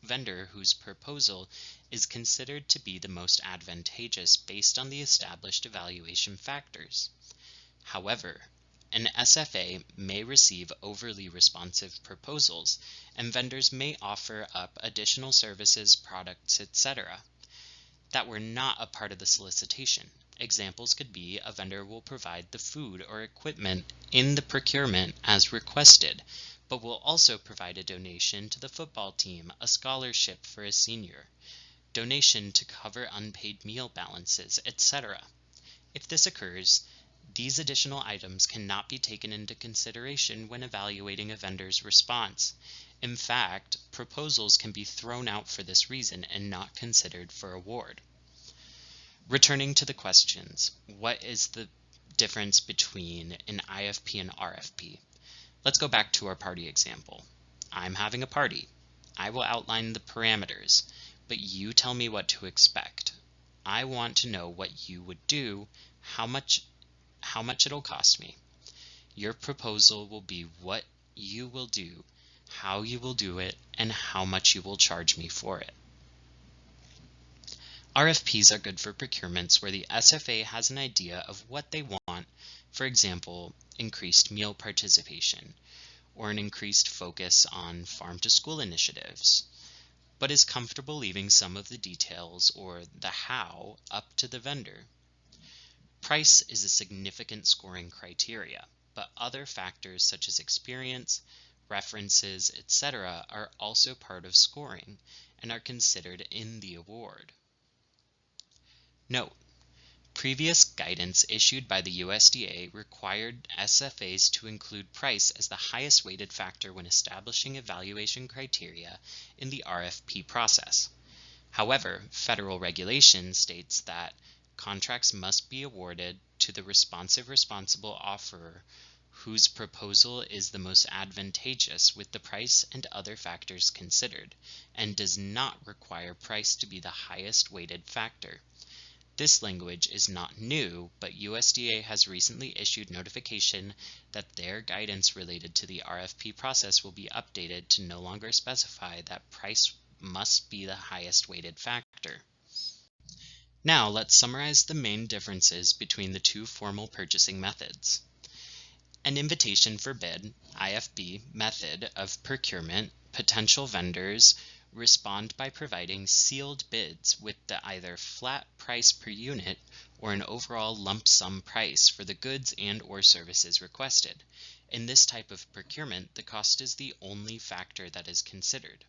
vendor whose proposal is considered to be the most advantageous based on the established evaluation factors. However, an SFA may receive overly responsive proposals, and vendors may offer up additional services, products, etc. that were not a part of the solicitation. Examples could be a vendor will provide the food or equipment in the procurement as requested, but will also provide a donation to the football team, a scholarship for a senior, donation to cover unpaid meal balances, etc. If this occurs, these additional items cannot be taken into consideration when evaluating a vendor's response. In fact, proposals can be thrown out for this reason and not considered for award. Returning to the questions, what is the difference between an IFP and RFP? Let's go back to our party example. I'm having a party. I will outline the parameters, but you tell me what to expect. I want to know what you would do, how much it'll cost me. Your proposal will be what you will do, how you will do it, and how much you will charge me for it. RFPs are good for procurements where the SFA has an idea of what they want, for example, increased meal participation, or an increased focus on farm-to-school initiatives, but is comfortable leaving some of the details or the how up to the vendor. Price is a significant scoring criteria, but other factors such as experience, references, etc. are also part of scoring and are considered in the award. Note: previous guidance issued by the USDA required SFAs to include price as the highest weighted factor when establishing evaluation criteria in the RFP process. However, federal regulation states that contracts must be awarded to the responsible offerer whose proposal is the most advantageous with the price and other factors considered, and does not require price to be the highest weighted factor. This language is not new, but USDA has recently issued notification that their guidance related to the RFP process will be updated to no longer specify that price must be the highest weighted factor. Now let's summarize the main differences between the two formal purchasing methods. An invitation for bid, IFB, method of procurement, potential vendors respond by providing sealed bids with the either flat price per unit or an overall lump sum price for the goods and or services requested. In this type of procurement, the cost is the only factor that is considered.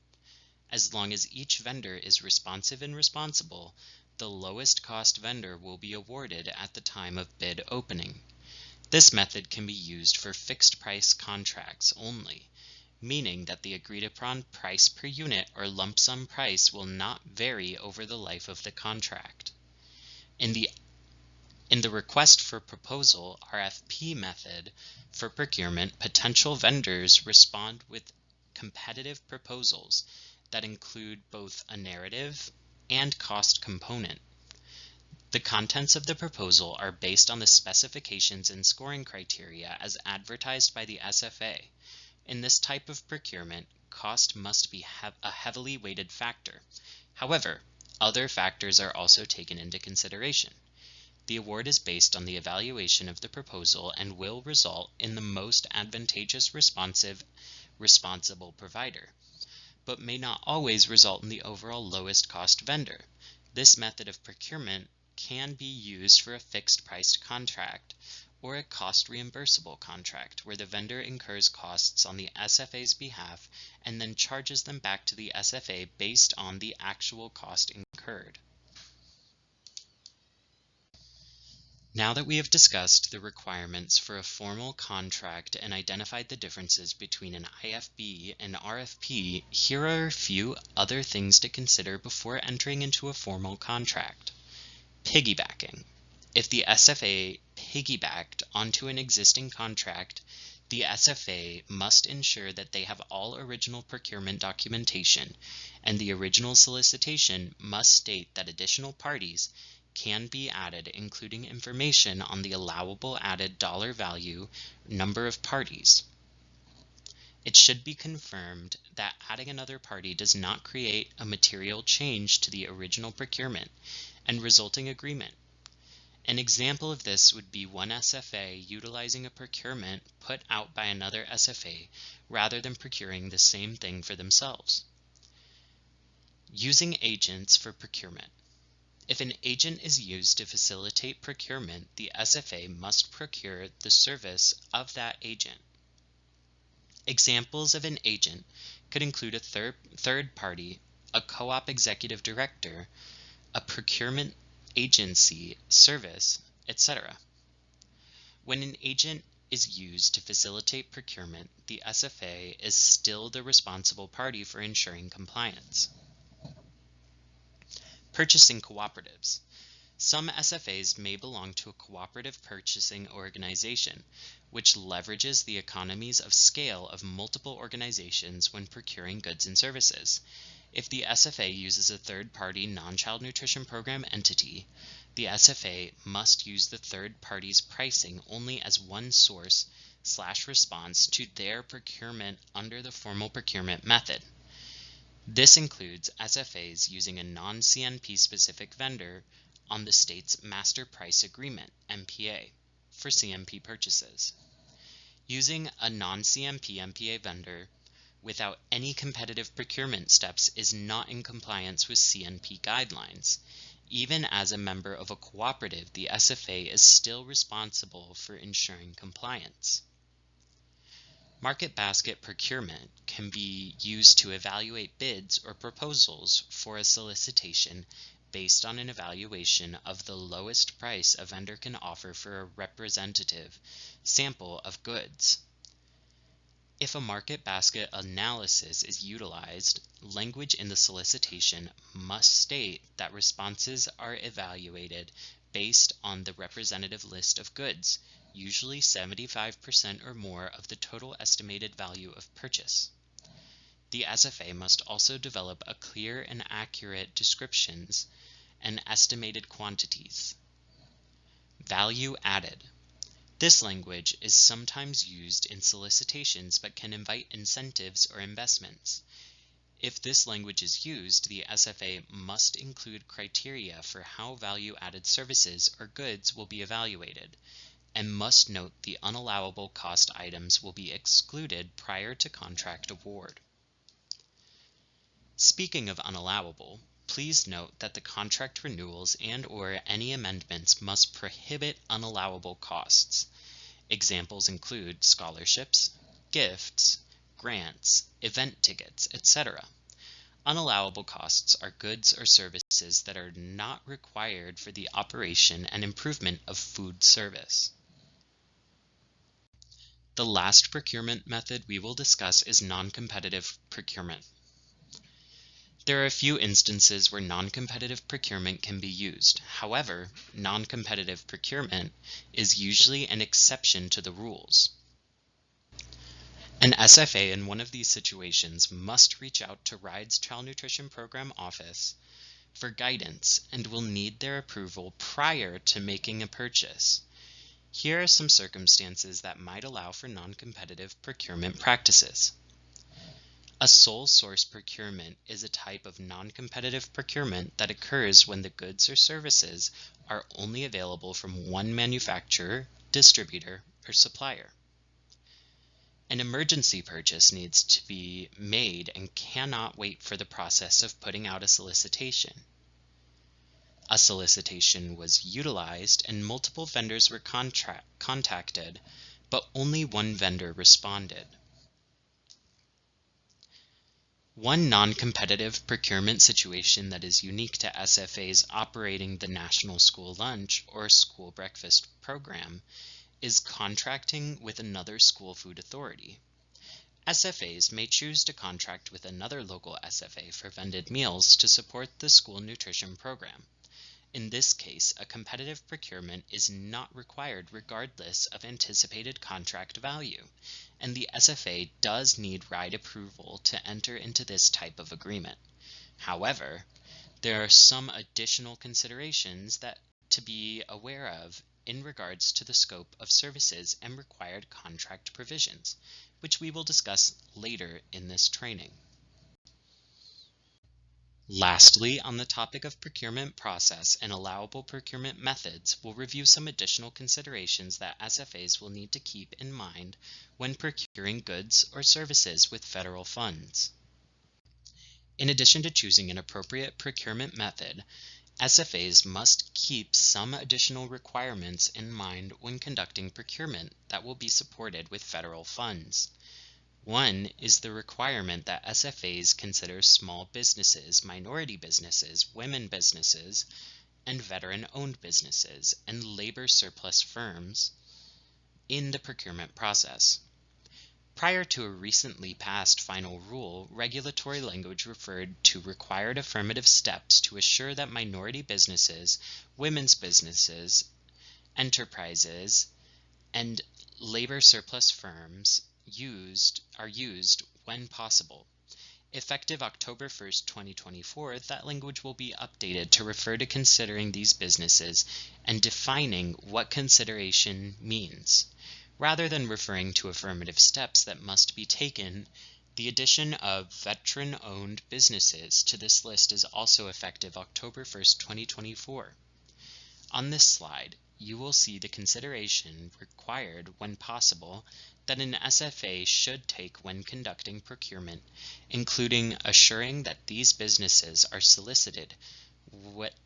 As long as each vendor is responsive and responsible, the lowest cost vendor will be awarded at the time of bid opening. This method can be used for fixed price contracts only, meaning that the agreed upon price per unit or lump sum price will not vary over the life of the contract. In the request for proposal RFP method for procurement, potential vendors respond with competitive proposals that include both a narrative and cost component. The contents of the proposal are based on the specifications and scoring criteria as advertised by the SFA. In this type of procurement, cost must be a heavily weighted factor. However, other factors are also taken into consideration. The award is based on the evaluation of the proposal and will result in the most advantageous responsible provider, but may not always result in the overall lowest cost vendor. This method of procurement can be used for a fixed price contract or a cost reimbursable contract where the vendor incurs costs on the SFA's behalf and then charges them back to the SFA based on the actual cost incurred. Now that we have discussed the requirements for a formal contract and identified the differences between an IFB and RFP, here are a few other things to consider before entering into a formal contract. Piggybacking. If the SFA piggybacked onto an existing contract, the SFA must ensure that they have all original procurement documentation, and the original solicitation must state that additional parties can be added, including information on the allowable added dollar value number of parties. It should be confirmed that adding another party does not create a material change to the original procurement and resulting agreement. An example of this would be one SFA utilizing a procurement put out by another SFA rather than procuring the same thing for themselves. Using agents for procurement. If an agent is used to facilitate procurement, the SFA must procure the service of that agent. Examples of an agent could include a third party, a co-op executive director, a procurement agency service, etc. When an agent is used to facilitate procurement, the SFA is still the responsible party for ensuring compliance. Purchasing cooperatives. Some SFAs may belong to a cooperative purchasing organization, which leverages the economies of scale of multiple organizations when procuring goods and services. If the SFA uses a third-party non-child nutrition program entity, the SFA must use the third party's pricing only as one source/response to their procurement under the formal procurement method. This includes SFAs using a non-CNP specific vendor on the state's Master Price Agreement, MPA, for CNP purchases. Using a non-CNP MPA vendor without any competitive procurement steps is not in compliance with CNP guidelines. Even as a member of a cooperative, the SFA is still responsible for ensuring compliance. Market basket procurement can be used to evaluate bids or proposals for a solicitation based on an evaluation of the lowest price a vendor can offer for a representative sample of goods. If a market basket analysis is utilized, language in the solicitation must state that responses are evaluated based on the representative list of goods, usually 75% or more of the total estimated value of purchase. The SFA must also develop a clear and accurate descriptions and estimated quantities. Value added. This language is sometimes used in solicitations but can invite incentives or investments. If this language is used, the SFA must include criteria for how value-added services or goods will be evaluated, and must note the unallowable cost items will be excluded prior to contract award. Speaking of unallowable, please note that the contract renewals and/or any amendments must prohibit unallowable costs. Examples include scholarships, gifts, grants, event tickets, etc. Unallowable costs are goods or services that are not required for the operation and improvement of food service. The last procurement method we will discuss is non-competitive procurement. There are a few instances where non-competitive procurement can be used. However, non-competitive procurement is usually an exception to the rules. An SFA in one of these situations must reach out to RIDE's Child Nutrition Program office for guidance and will need their approval prior to making a purchase. Here are some circumstances that might allow for non-competitive procurement practices. A sole source procurement is a type of non-competitive procurement that occurs when the goods or services are only available from one manufacturer, distributor, or supplier. An emergency purchase needs to be made and cannot wait for the process of putting out a solicitation. A solicitation was utilized and multiple vendors were contacted, but only one vendor responded. One non-competitive procurement situation that is unique to SFAs operating the National School Lunch or School Breakfast program is contracting with another school food authority. SFAs may choose to contract with another local SFA for vended meals to support the school nutrition program. In this case, a competitive procurement is not required regardless of anticipated contract value, and the SFA does need RIDE approval to enter into this type of agreement. However, there are some additional considerations that to be aware of in regards to the scope of services and required contract provisions, which we will discuss later in this training. Lastly, on the topic of procurement process and allowable procurement methods, we'll review some additional considerations that SFAs will need to keep in mind when procuring goods or services with federal funds. In addition to choosing an appropriate procurement method, SFAs must keep some additional requirements in mind when conducting procurement that will be supported with federal funds. One is the requirement that SFAs consider small businesses, minority businesses, women businesses, and veteran-owned businesses, and labor surplus firms in the procurement process. Prior to a recently passed final rule, regulatory language referred to required affirmative steps to assure that minority businesses, women's businesses, enterprises, and labor surplus firms are used when possible. Effective October 1st, 2024, that language will be updated to refer to considering these businesses and defining what consideration means. Rather than referring to affirmative steps that must be taken, the addition of veteran-owned businesses to this list is also effective October 1st, 2024. On this slide, you will see the consideration required when possible that an SFA should take when conducting procurement, including assuring that these businesses are solicited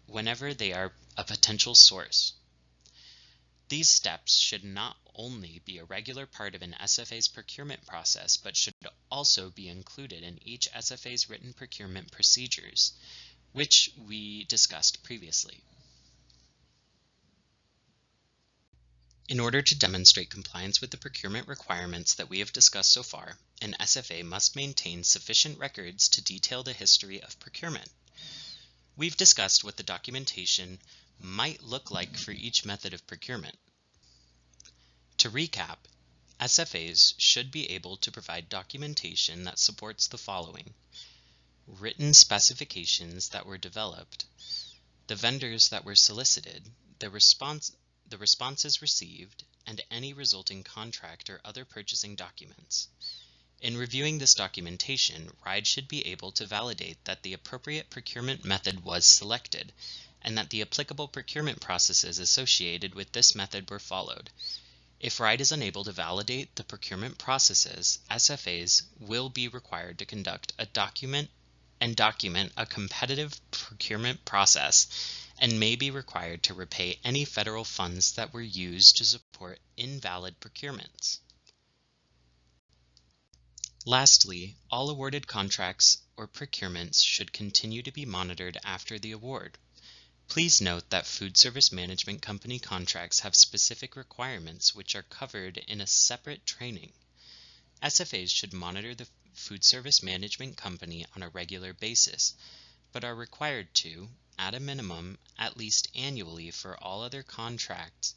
whenever they are a potential source. These steps should not only be a regular part of an SFA's procurement process, but should also be included in each SFA's written procurement procedures, which we discussed previously. In order to demonstrate compliance with the procurement requirements that we have discussed so far, an SFA must maintain sufficient records to detail the history of procurement. We've discussed what the documentation might look like for each method of procurement. To recap, SFAs should be able to provide documentation that supports the following: written specifications that were developed, the vendors that were solicited, the responses received, and any resulting contract or other purchasing documents. In reviewing this documentation, RIDE should be able to validate that the appropriate procurement method was selected, and that the applicable procurement processes associated with this method were followed. If RIDE is unable to validate the procurement processes, SFAs will be required to conduct a document a competitive procurement process and may be required to repay any federal funds that were used to support invalid procurements. Lastly, all awarded contracts or procurements should continue to be monitored after the award. Please note that Food Service Management Company contracts have specific requirements which are covered in a separate training. SFAs should monitor the Food Service Management Company on a regular basis, but are required to, at a minimum, at least annually for all other contracts.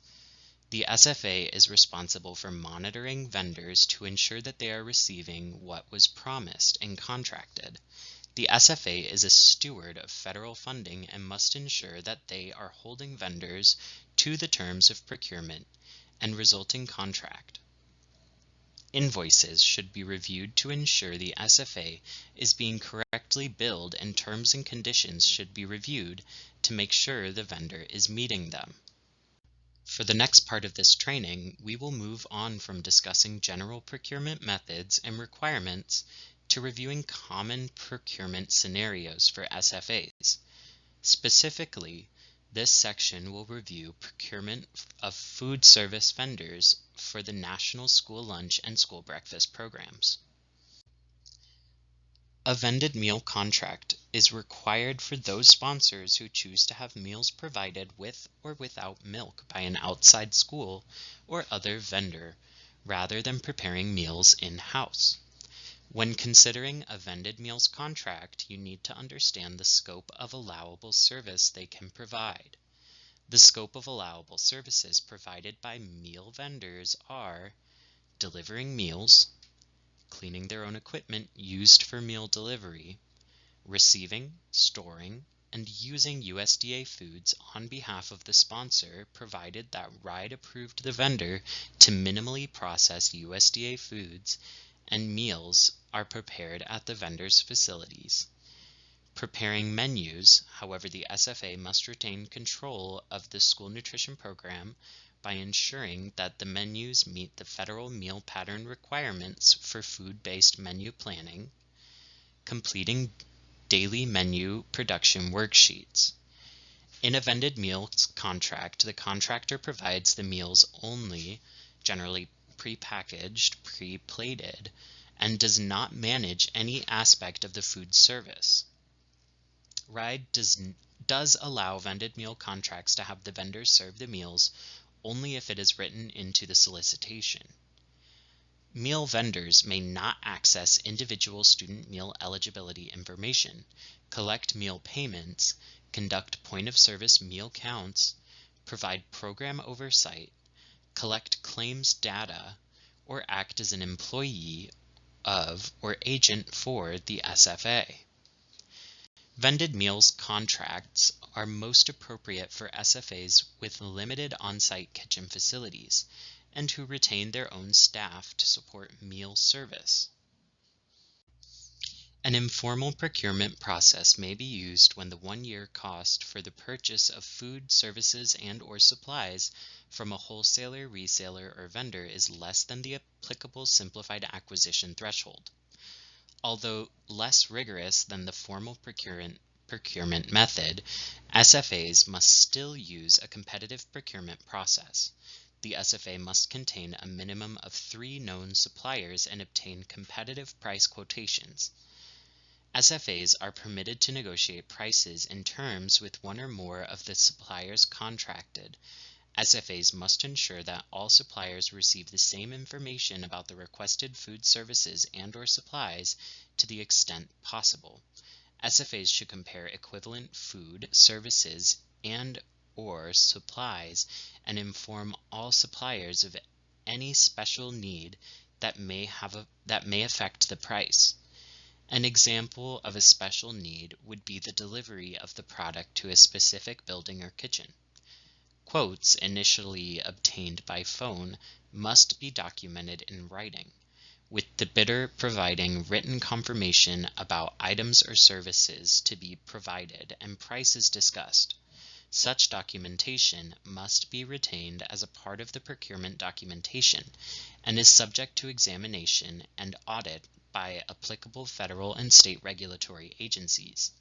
The SFA is responsible for monitoring vendors to ensure that they are receiving what was promised and contracted. The SFA is a steward of federal funding and must ensure that they are holding vendors to the terms of procurement and resulting contract. Invoices should be reviewed to ensure the SFA is being correctly billed, and terms and conditions should be reviewed to make sure the vendor is meeting them. For the next part of this training, we will move on from discussing general procurement methods and requirements to reviewing common procurement scenarios for SFAs. Specifically, this section will review procurement of food service vendors for the National School Lunch and School Breakfast programs. A vended meal contract is required for those sponsors who choose to have meals provided with or without milk by an outside school or other vendor, rather than preparing meals in-house. When considering a vended meals contract, you need to understand the scope of allowable service they can provide. The scope of allowable services provided by meal vendors are delivering meals, cleaning their own equipment used for meal delivery, receiving, storing, and using USDA foods on behalf of the sponsor, provided that RIDE approved the vendor to minimally process USDA foods and meals are prepared at the vendor's facilities. preparing menus. However, the SFA must retain control of the school nutrition program by ensuring that the menus meet the federal meal pattern requirements for food-based menu planning, completing daily menu production worksheets. In a vended meals contract, the contractor provides the meals only, generally prepackaged, pre-plated, and does not manage any aspect of the food service. RIDE does allow vended meal contracts to have the vendors serve the meals only if it is written into the solicitation. Meal vendors may not access individual student meal eligibility information, collect meal payments, conduct point-of-service meal counts, provide program oversight, collect claims data, or act as an employee of or agent for the SFA. Vended meals contracts are most appropriate for SFAs with limited on-site kitchen facilities and who retain their own staff to support meal service. An informal procurement process may be used when the one-year cost for the purchase of food, services, and/or supplies from a wholesaler, reseller, or vendor is less than the applicable simplified acquisition threshold. Although less rigorous than the formal procurement method, SFAs must still use a competitive procurement process. The SFA must contain a minimum of 3 known suppliers and obtain competitive price quotations. SFAs are permitted to negotiate prices and terms with one or more of the suppliers contracted. SFAs must ensure that all suppliers receive the same information about the requested food services and/or supplies to the extent possible. SFAs should compare equivalent food, services, and/or supplies and inform all suppliers of any special need that may affect the price. An example of a special need would be the delivery of the product to a specific building or kitchen. Quotes initially obtained by phone must be documented in writing, with the bidder providing written confirmation about items or services to be provided and prices discussed. Such documentation must be retained as a part of the procurement documentation and is subject to examination and audit by applicable federal and state regulatory agencies.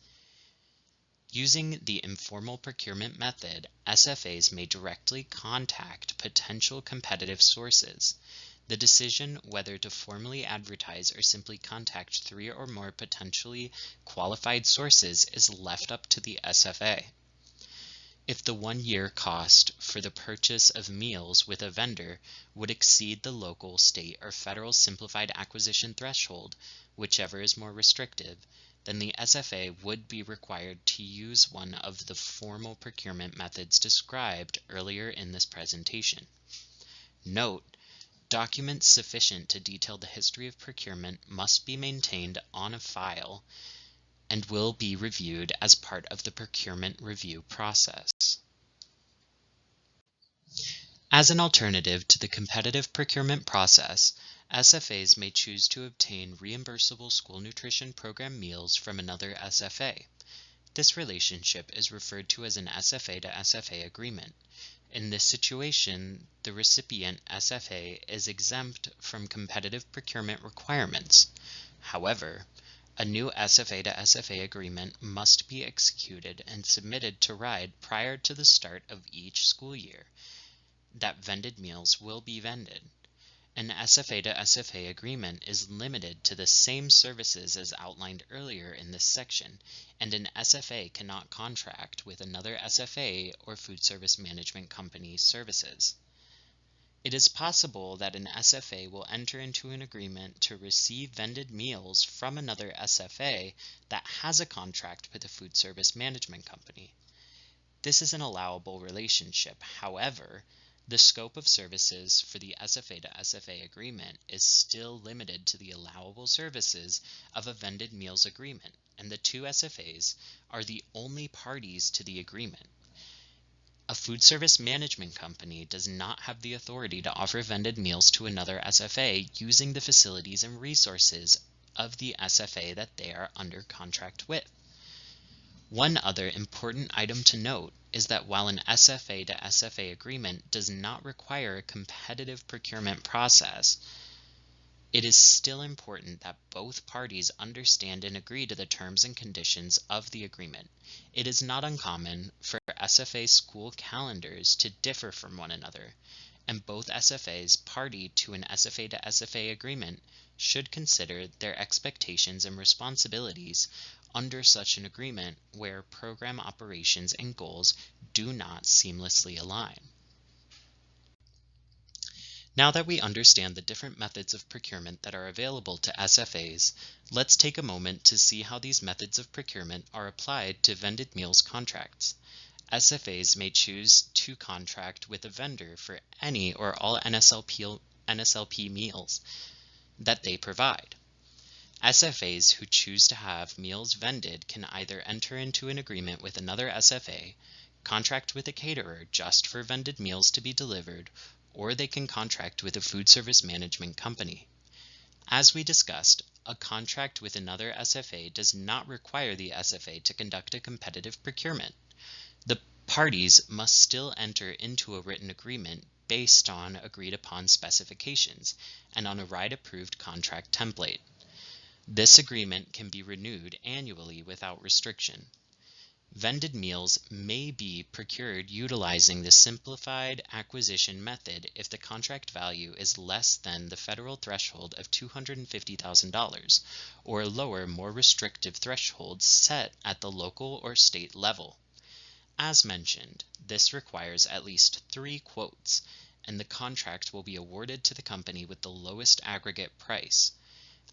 Using the informal procurement method, SFAs may directly contact potential competitive sources. The decision whether to formally advertise or simply contact 3 or more potentially qualified sources is left up to the SFA. If the one-year cost for the purchase of meals with a vendor would exceed the local, state, or federal simplified acquisition threshold, whichever is more restrictive, then the SFA would be required to use one of the formal procurement methods described earlier in this presentation. Note: documents sufficient to detail the history of procurement must be maintained on a file and will be reviewed as part of the procurement review process. As an alternative to the competitive procurement process, SFAs may choose to obtain reimbursable school nutrition program meals from another SFA. This relationship is referred to as an SFA to SFA agreement. In this situation, the recipient SFA is exempt from competitive procurement requirements. However, a new SFA to SFA agreement must be executed and submitted to RIDE prior to the start of each school year that vended meals will be vended. An SFA to SFA agreement is limited to the same services as outlined earlier in this section, and an SFA cannot contract with another SFA or food service management company services. It is possible that an SFA will enter into an agreement to receive vended meals from another SFA that has a contract with a food service management company. This is an allowable relationship. However, the scope of services for the SFA to SFA agreement is still limited to the allowable services of a vended meals agreement, and the two SFAs are the only parties to the agreement. A food service management company does not have the authority to offer vended meals to another SFA using the facilities and resources of the SFA that they are under contract with. One other important item to note is that while an SFA to SFA agreement does not require a competitive procurement process, it is still important that both parties understand and agree to the terms and conditions of the agreement. It is not uncommon for SFA school calendars to differ from one another, and both SFAs party to an SFA to SFA agreement should consider their expectations and responsibilities under such an agreement where program operations and goals do not seamlessly align. Now that we understand the different methods of procurement that are available to SFAs, let's take a moment to see how these methods of procurement are applied to vended meals contracts. SFAs may choose to contract with a vendor for any or all NSLP meals that they provide. SFAs who choose to have meals vended can either enter into an agreement with another SFA, contract with a caterer just for vended meals to be delivered, or they can contract with a food service management company. As we discussed, a contract with another SFA does not require the SFA to conduct a competitive procurement. The parties must still enter into a written agreement based on agreed upon specifications and on a RIDE-approved contract template. This agreement can be renewed annually without restriction. Vended meals may be procured utilizing the simplified acquisition method if the contract value is less than the federal threshold of $250,000 or a lower, more restrictive threshold set at the local or state level. As mentioned, this requires at least 3 quotes, and the contract will be awarded to the company with the lowest aggregate price.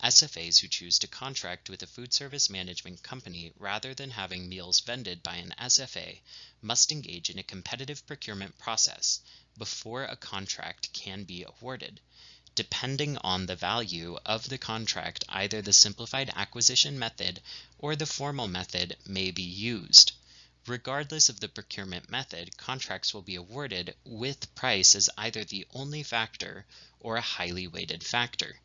SFAs who choose to contract with a food service management company rather than having meals vended by an SFA must engage in a competitive procurement process before a contract can be awarded. Depending on the value of the contract, either the simplified acquisition method or the formal method may be used. Regardless of the procurement method, contracts will be awarded with price as either the only factor or a highly weighted factor,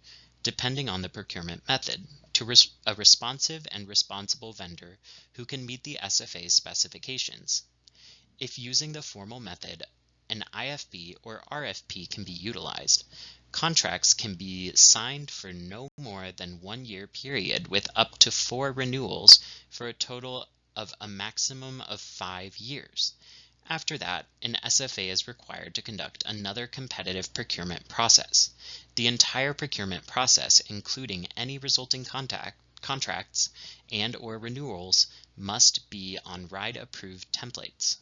depending on the procurement method, to a responsive and responsible vendor who can meet the SFA's specifications. If using the formal method, an IFB or RFP can be utilized. Contracts can be signed for no more than 1 year period with up to 4 renewals for a total of a maximum of 5 years. After that, an SFA is required to conduct another competitive procurement process. The entire procurement process, including any resulting contracts and/or renewals, must be on RIDE-approved templates.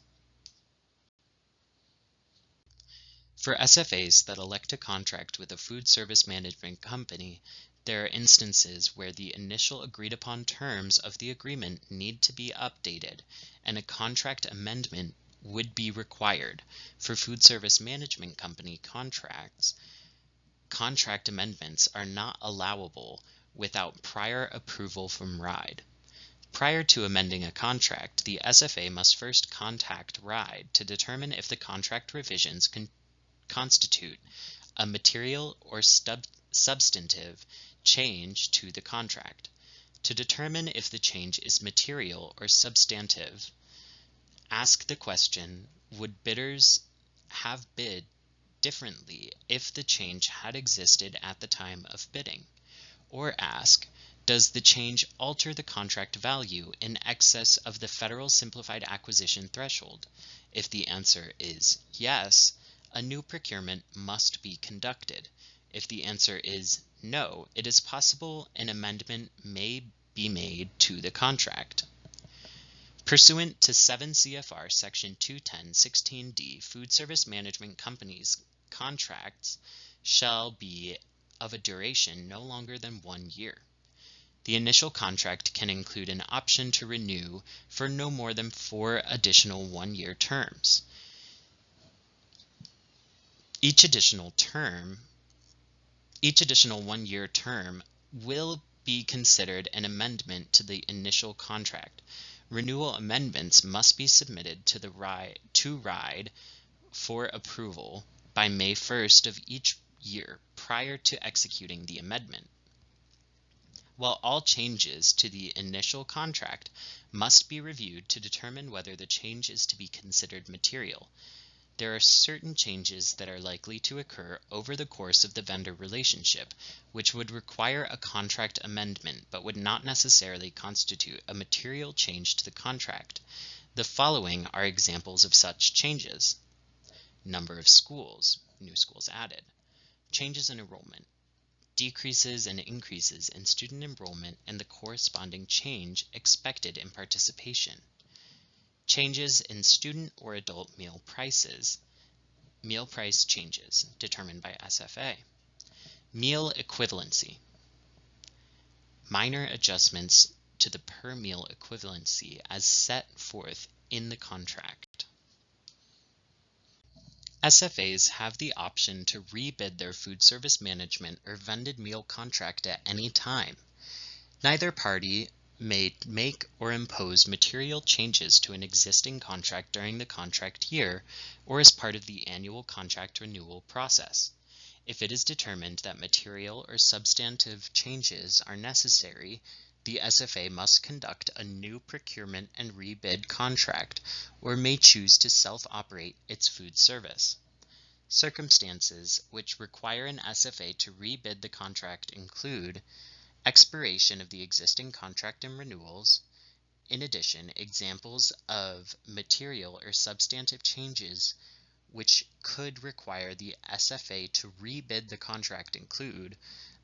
For SFAs that elect to contract with a food service management company, there are instances where the initial agreed-upon terms of the agreement need to be updated, and a contract amendment would be required. For food service management company contracts, contract amendments are not allowable without prior approval from RIDE. Prior to amending a contract, the SFA must first contact RIDE to determine if the contract revisions can constitute a material or substantive change to the contract. To determine if the change is material or substantive, ask the question, would bidders have bid differently if the change had existed at the time of bidding? Or ask, does the change alter the contract value in excess of the federal simplified acquisition threshold? If the answer is yes, a new procurement must be conducted. If the answer is no, it is possible an amendment may be made to the contract. Pursuant to 7 CFR Section 210(16)D, food service management companies' contracts shall be of a duration no longer than 1 year. The initial contract can include an option to renew for no more than 4 additional 1-year terms. Each additional 1-year term will be considered an amendment to the initial contract. Renewal amendments must be submitted to RIDE for approval by May 1st of each year prior to executing the amendment. while all changes to the initial contract must be reviewed to determine whether the change is to be considered material. There are certain changes that are likely to occur over the course of the vendor relationship, which would require a contract amendment but would not necessarily constitute a material change to the contract. The following are examples of such changes: number of schools, new schools added; changes in enrollment; decreases and increases in student enrollment and the corresponding change expected in participation; changes in student or adult meal prices; meal price changes determined by SFA; meal equivalency; minor adjustments to the per meal equivalency as set forth in the contract. SFAs have the option to rebid their food service management or vended meal contract at any time. Neither party may make or impose material changes to an existing contract during the contract year or as part of the annual contract renewal process. If it is determined that material or substantive changes are necessary, the SFA must conduct a new procurement and rebid contract or may choose to self-operate its food service. Circumstances which require an SFA to rebid the contract include expiration of the existing contract and renewals. In addition, examples of material or substantive changes which could require the SFA to rebid the contract include: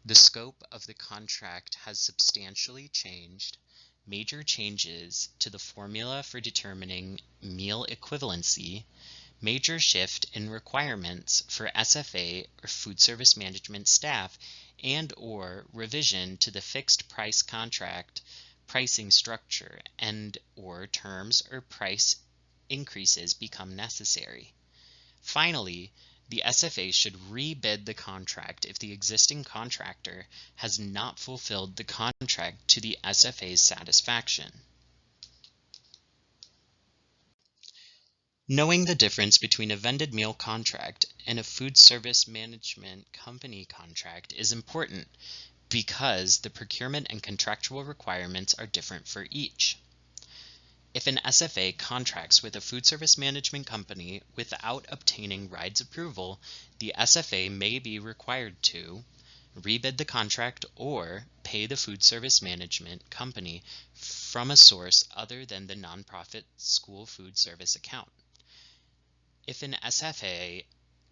the scope of the contract has substantially changed; major changes to the formula for determining meal equivalency; major shift in requirements for SFA or food service management staff, and or revision to the fixed price contract pricing structure and or terms or price increases become necessary. Finally, the SFA should rebid the contract if the existing contractor has not fulfilled the contract to the SFA's satisfaction. Knowing the difference between a vended meal contract and a food service management company contract is important because the procurement and contractual requirements are different for each. If an SFA contracts with a food service management company without obtaining RIDE's approval, the SFA may be required to rebid the contract or pay the food service management company from a source other than the nonprofit school food service account. If an SFA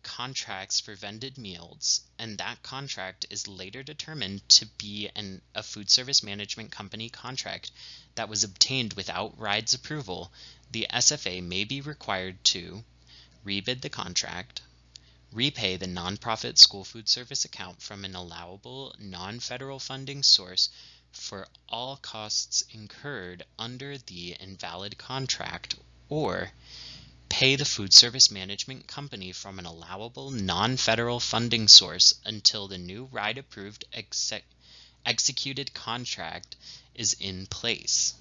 contracts for vended meals and that contract is later determined to be a food service management company contract that was obtained without RIDE's approval, the SFA may be required to rebid the contract, repay the nonprofit school food service account from an allowable non-federal funding source for all costs incurred under the invalid contract, or pay the food service management company from an allowable non-federal funding source until the new RIDE-approved executed contract is in place.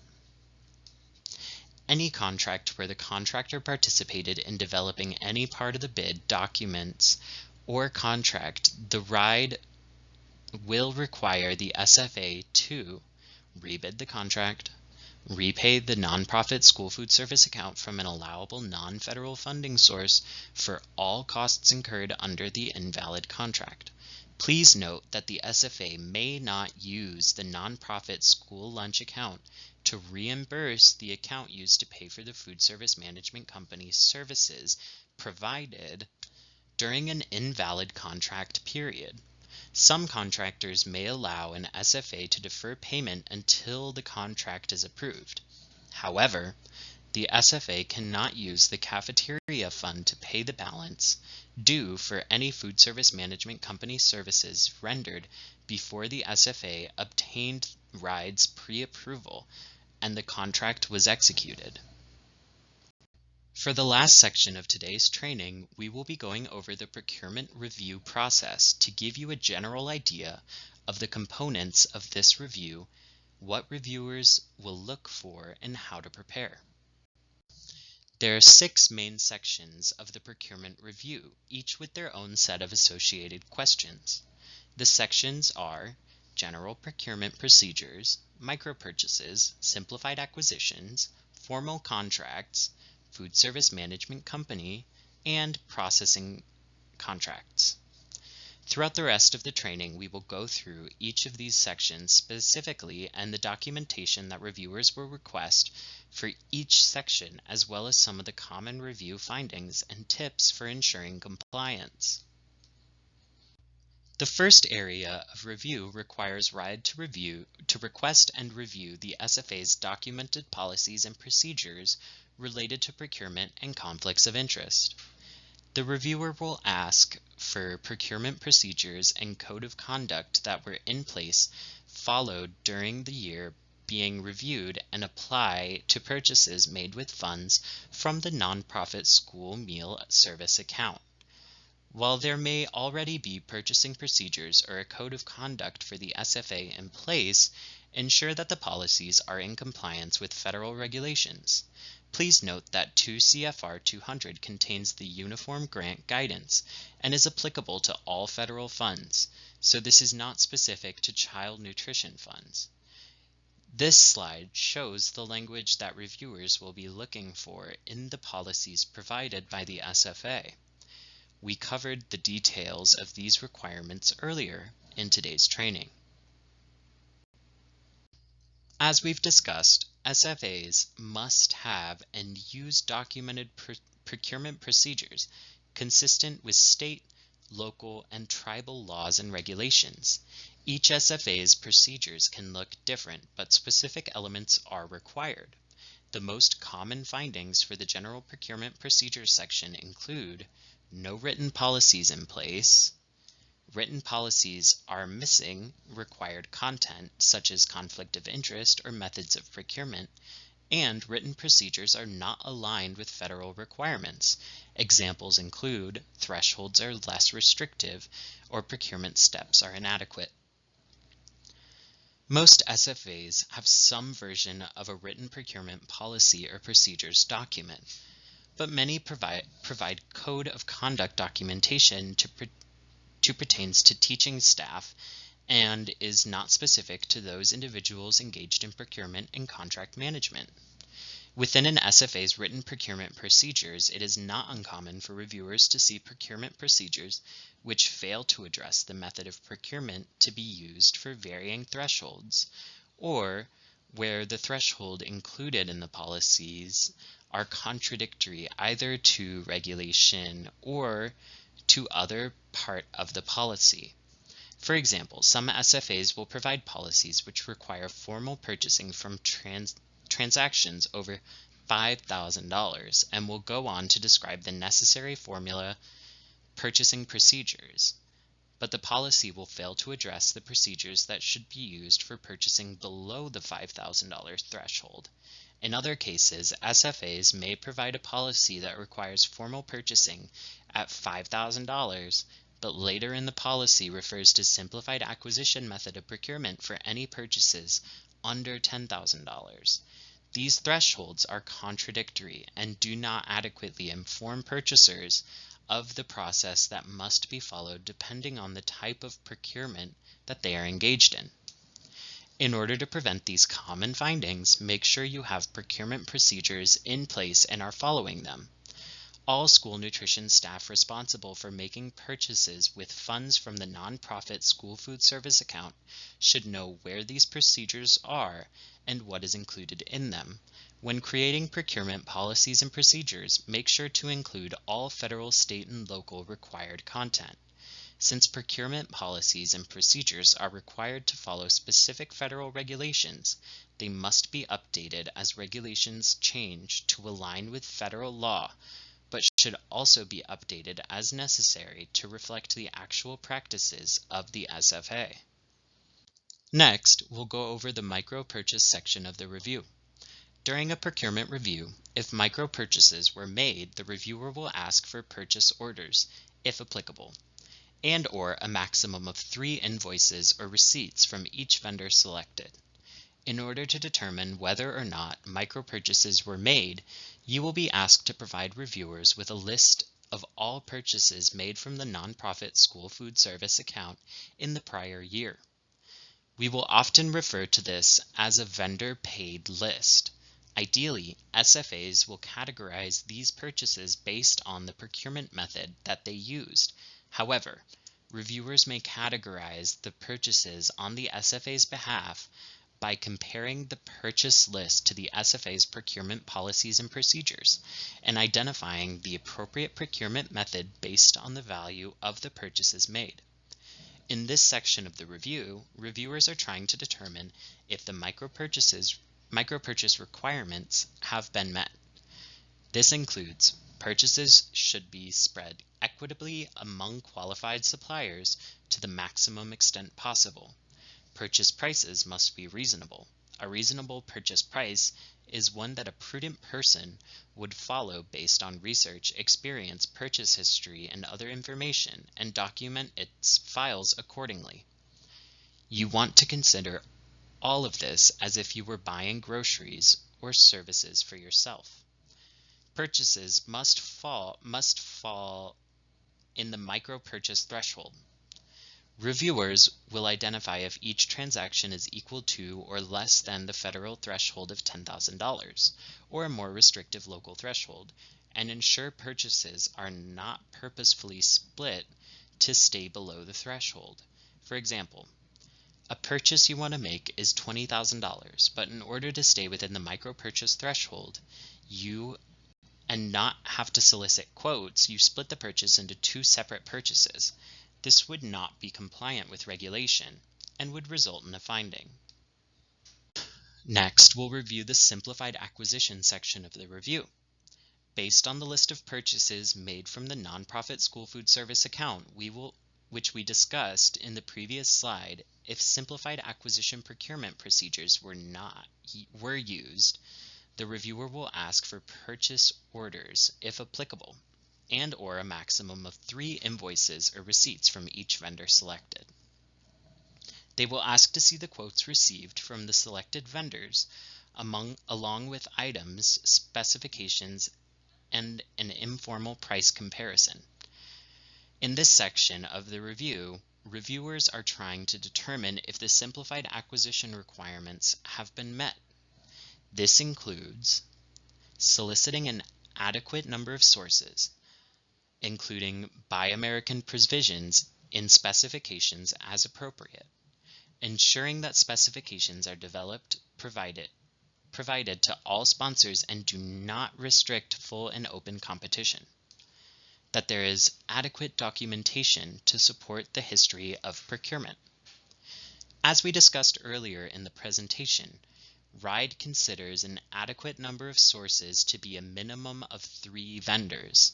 Any contract where the contractor participated in developing any part of the bid, documents, or contract, the RIDE will require the SFA to rebid the contract, repay the nonprofit school food service account from an allowable non-federal funding source for all costs incurred under the invalid contract. Please note that the SFA may not use the nonprofit school lunch account to reimburse the account used to pay for the food service management company's services provided during an invalid contract period. Some contractors may allow an SFA to defer payment until the contract is approved. However, the SFA cannot use the cafeteria fund to pay the balance due for any food service management company services rendered before the SFA obtained RIDE's pre-approval and the contract was executed. For the last section of today's training, we will be going over the procurement review process to give you a general idea of the components of this review, what reviewers will look for, and how to prepare. There are 6 main sections of the procurement review, each with their own set of associated questions. The sections are general procurement procedures, micro-purchases, simplified acquisitions, formal contracts, food service management company, and processing contracts. Throughout the rest of the training, we will go through each of these sections specifically and the documentation that reviewers will request for each section, as well as some of the common review findings and tips for ensuring compliance. The first area of review requires RIDE to request and review the SFA's documented policies and procedures related to procurement and conflicts of interest. The reviewer will ask for procurement procedures and code of conduct that were in place, followed during the year being reviewed, and apply to purchases made with funds from the nonprofit school meal service account. While there may already be purchasing procedures or a code of conduct for the SFA in place, ensure that the policies are in compliance with federal regulations. Please note that 2 CFR 200 contains the Uniform Grant Guidance and is applicable to all federal funds, so this is not specific to child nutrition funds. This slide shows the language that reviewers will be looking for in the policies provided by the SFA. We covered the details of these requirements earlier in today's training. As we've discussed, SFAs must have and use documented procurement procedures consistent with state, local, and tribal laws and regulations. Each SFA's procedures can look different, but specific elements are required. The most common findings for the General Procurement Procedures section include no written policies in place, written policies are missing required content such as conflict of interest or methods of procurement, and written procedures are not aligned with federal requirements. Examples include thresholds are less restrictive or procurement steps are inadequate. Most SFAs have some version of a written procurement policy or procedures document, but many provide code of conduct documentation to pertains to teaching staff and is not specific to those individuals engaged in procurement and contract management. Within an SFA's written procurement procedures, it is not uncommon for reviewers to see procurement procedures which fail to address the method of procurement to be used for varying thresholds, or where the threshold included in the policies are contradictory either to regulation or to other part of the policy. For example, some SFAs will provide policies which require formal purchasing from transactions over $5,000 and will go on to describe the necessary formula purchasing procedures, but the policy will fail to address the procedures that should be used for purchasing below the $5,000 threshold. In other cases, SFAs may provide a policy that requires formal purchasing at $5,000, but later in the policy refers to simplified acquisition method of procurement for any purchases under $10,000. These thresholds are contradictory and do not adequately inform purchasers of the process that must be followed depending on the type of procurement that they are engaged in. In order to prevent these common findings, make sure you have procurement procedures in place and are following them. All school nutrition staff responsible for making purchases with funds from the nonprofit school food service account should know where these procedures are and what is included in them. When creating procurement policies and procedures, make sure to include all federal, state, and local required content. Since procurement policies and procedures are required to follow specific federal regulations, they must be updated as regulations change to align with federal law, but should also be updated as necessary to reflect the actual practices of the SFA. Next, we'll go over the micro-purchase section of the review. During a procurement review, if micro-purchases were made, the reviewer will ask for purchase orders, if applicable, and/or a maximum of 3 invoices or receipts from each vendor selected. In order to determine whether or not micro-purchases were made, you will be asked to provide reviewers with a list of all purchases made from the nonprofit school food service account in the prior year. We will often refer to this as a vendor paid list. Ideally, SFAs will categorize these purchases based on the procurement method that they used. However, reviewers may categorize the purchases on the SFA's behalf by comparing the purchase list to the SFA's procurement policies and procedures and identifying the appropriate procurement method based on the value of the purchases made. In this section of the review, reviewers are trying to determine if the micro-purchase requirements have been met. This includes purchases should be spread equitably among qualified suppliers to the maximum extent possible. Purchase prices must be reasonable. A reasonable purchase price is one that a prudent person would follow based on research, experience, purchase history, and other information, and document its files accordingly. You want to consider all of this as if you were buying groceries or services for yourself. Purchases must fall in the micro-purchase threshold. Reviewers will identify if each transaction is equal to or less than the federal threshold of $10,000 or a more restrictive local threshold, and ensure purchases are not purposefully split to stay below the threshold. For example, a purchase you want to make is $20,000, but in order to stay within the micro-purchase threshold, and not have to solicit quotes, you split the purchase into two separate purchases. This would not be compliant with regulation and would result in a finding. Next, we'll review the simplified acquisition section of the review. Based on the list of purchases made from the nonprofit school food service account, which we discussed in the previous slide, if simplified acquisition procurement procedures were used, the reviewer will ask for purchase orders, if applicable, and/or a maximum of 3 invoices or receipts from each vendor selected. They will ask to see the quotes received from the selected vendors, along with items, specifications, and an informal price comparison. In this section of the review, reviewers are trying to determine if the simplified acquisition requirements have been met. This includes soliciting an adequate number of sources, including Buy American provisions in specifications as appropriate, ensuring that specifications are provided to all sponsors and do not restrict full and open competition, that there is adequate documentation to support the history of procurement. As we discussed earlier in the presentation, RIDE considers an adequate number of sources to be a minimum of 3 vendors.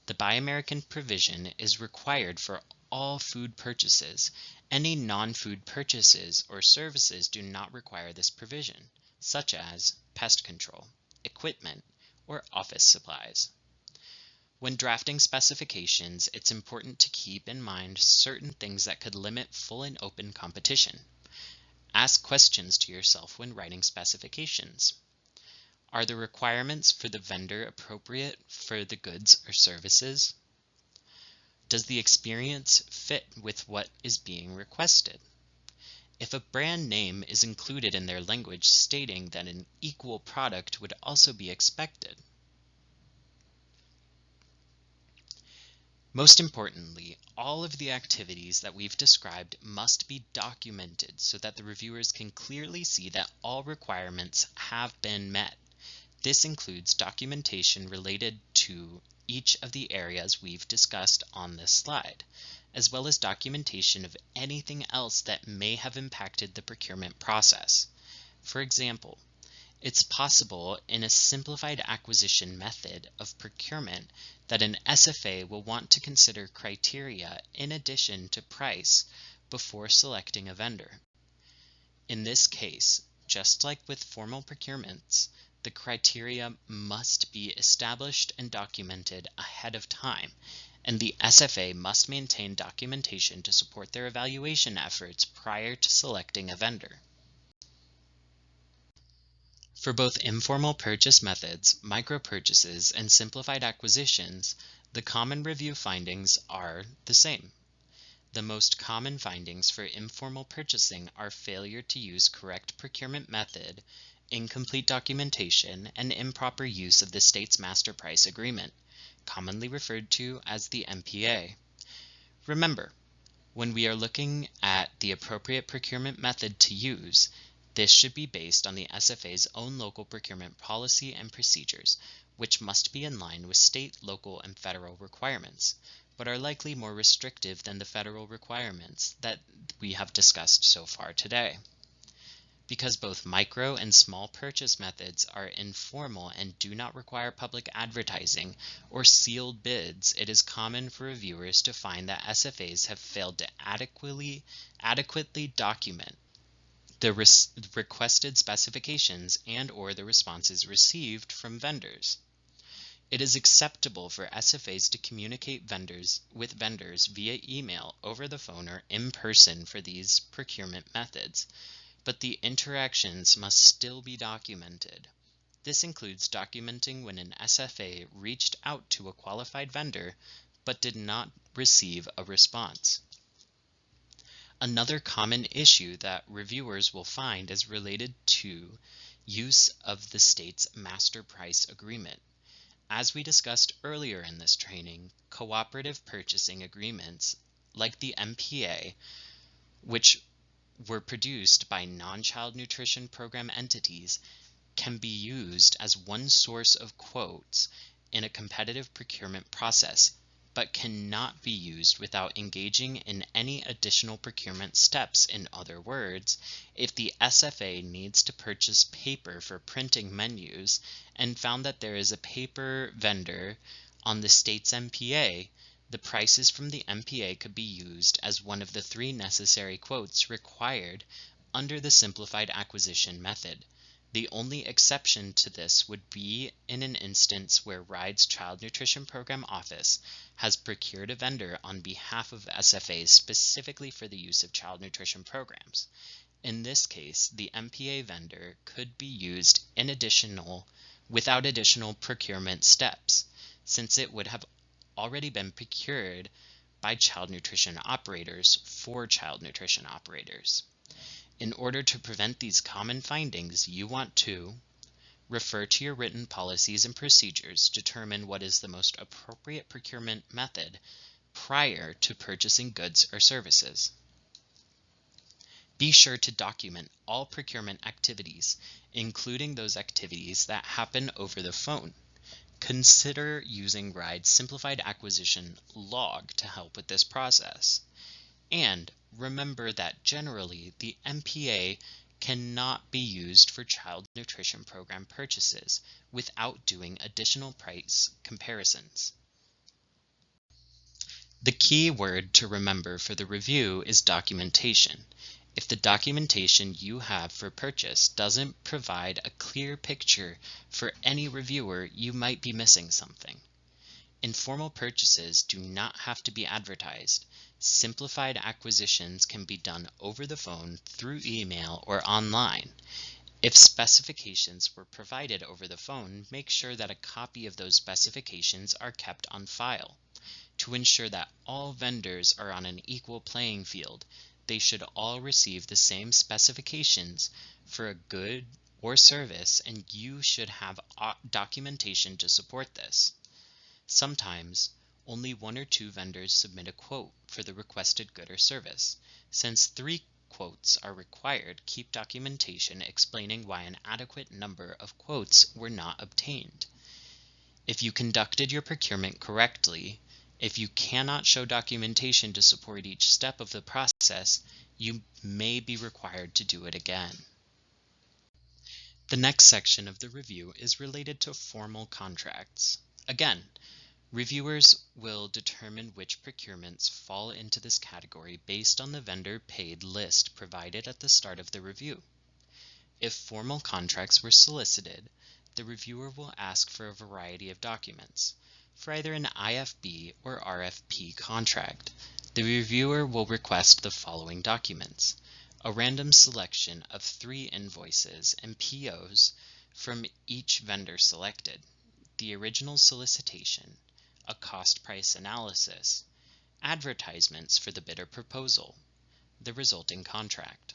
The Buy American provision is required for all food purchases. Any non-food purchases or services do not require this provision, such as pest control, equipment, or office supplies. When drafting specifications, it's important to keep in mind certain things that could limit full and open competition. Ask questions to yourself when writing specifications. Are the requirements for the vendor appropriate for the goods or services? Does the experience fit with what is being requested? If a brand name is included in their language stating that an equal product would also be expected. Most importantly, all of the activities that we've described must be documented so that the reviewers can clearly see that all requirements have been met. This includes documentation related to each of the areas we've discussed on this slide, as well as documentation of anything else that may have impacted the procurement process. For example, it's possible in a simplified acquisition method of procurement that an SFA will want to consider criteria in addition to price before selecting a vendor. In this case, just like with formal procurements, the criteria must be established and documented ahead of time, and the SFA must maintain documentation to support their evaluation efforts prior to selecting a vendor. For both informal purchase methods, micro-purchases, and simplified acquisitions, the common review findings are the same. The most common findings for informal purchasing are failure to use correct procurement method, incomplete documentation, and improper use of the state's master price agreement, commonly referred to as the MPA. Remember, when we are looking at the appropriate procurement method to use, this should be based on the SFA's own local procurement policy and procedures, which must be in line with state, local, and federal requirements, but are likely more restrictive than the federal requirements that we have discussed so far today. Because both micro and small purchase methods are informal and do not require public advertising or sealed bids, it is common for reviewers to find that SFAs have failed to adequately document the requested specifications and/or the responses received from vendors. It is acceptable for SFAs to communicate with vendors via email, over the phone, or in person for these procurement methods, but the interactions must still be documented. This includes documenting when an SFA reached out to a qualified vendor but did not receive a response. Another common issue that reviewers will find is related to use of the state's master price agreement. As we discussed earlier in this training, cooperative purchasing agreements, like the MPA, which were produced by non-child nutrition program entities, can be used as one source of quotes in a competitive procurement process, but cannot be used without engaging in any additional procurement steps. In other words, if the SFA needs to purchase paper for printing menus and found that there is a paper vendor on the state's MPA, the prices from the MPA could be used as one of the 3 necessary quotes required under the simplified acquisition method. The only exception to this would be in an instance where RIDE's Child Nutrition Program Office has procured a vendor on behalf of SFAs specifically for the use of child nutrition programs. In this case, the MPA vendor could be used without additional procurement steps, since it would have already been procured by child nutrition operators for child nutrition operators. In order to prevent these common findings, you want to refer to your written policies and procedures, determine what is the most appropriate procurement method prior to purchasing goods or services. Be sure to document all procurement activities, including those activities that happen over the phone. Consider using RIDE's Simplified Acquisition Log to help with this process. And remember that generally the MPA cannot be used for child nutrition program purchases without doing additional price comparisons. The key word to remember for the review is documentation. If the documentation you have for purchase doesn't provide a clear picture for any reviewer, you might be missing something. Informal purchases do not have to be advertised. Simplified acquisitions can be done over the phone, through email, or online. If specifications were provided over the phone, make sure that a copy of those specifications are kept on file. To ensure that all vendors are on an equal playing field, they should all receive the same specifications for a good or service, and you should have documentation to support this. Sometimes, only 1 or 2 vendors submit a quote for the requested good or service. Since 3 quotes are required, keep documentation explaining why an adequate number of quotes were not obtained. If you conducted your procurement correctly, if you cannot show documentation to support each step of the process, you may be required to do it again. The next section of the review is related to formal contracts. Again, reviewers will determine which procurements fall into this category based on the vendor paid list provided at the start of the review. If formal contracts were solicited, the reviewer will ask for a variety of documents. For either an IFB or RFP contract, the reviewer will request the following documents: a random selection of 3 invoices and POs from each vendor selected, the original solicitation, a cost price analysis, advertisements for the bid or proposal, the resulting contract.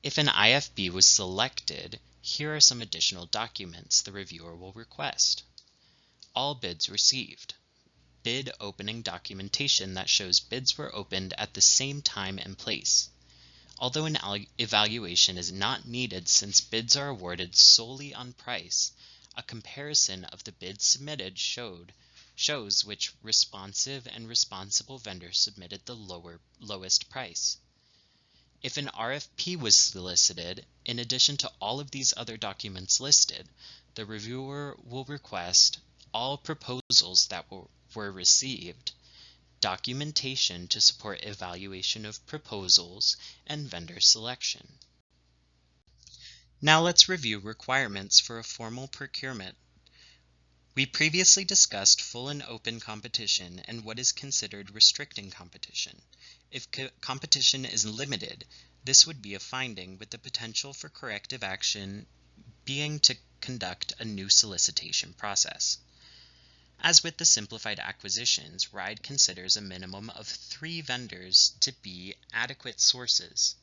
If an IFB was selected, here are some additional documents the reviewer will request. All bids received. Bid opening documentation that shows bids were opened at the same time and place. Although an evaluation is not needed since bids are awarded solely on price, a comparison of the bids submitted shows which responsive and responsible vendor submitted the lowest price. If an RFP was solicited, in addition to all of these other documents listed, the reviewer will request all proposals that were received, documentation to support evaluation of proposals, and vendor selection. Now let's review requirements for a formal procurement. We previously discussed full and open competition and what is considered restricting competition. If competition is limited, this would be a finding with the potential for corrective action being to conduct a new solicitation process. As with the simplified acquisitions, RIDE considers a minimum of 3 vendors to be adequate sources.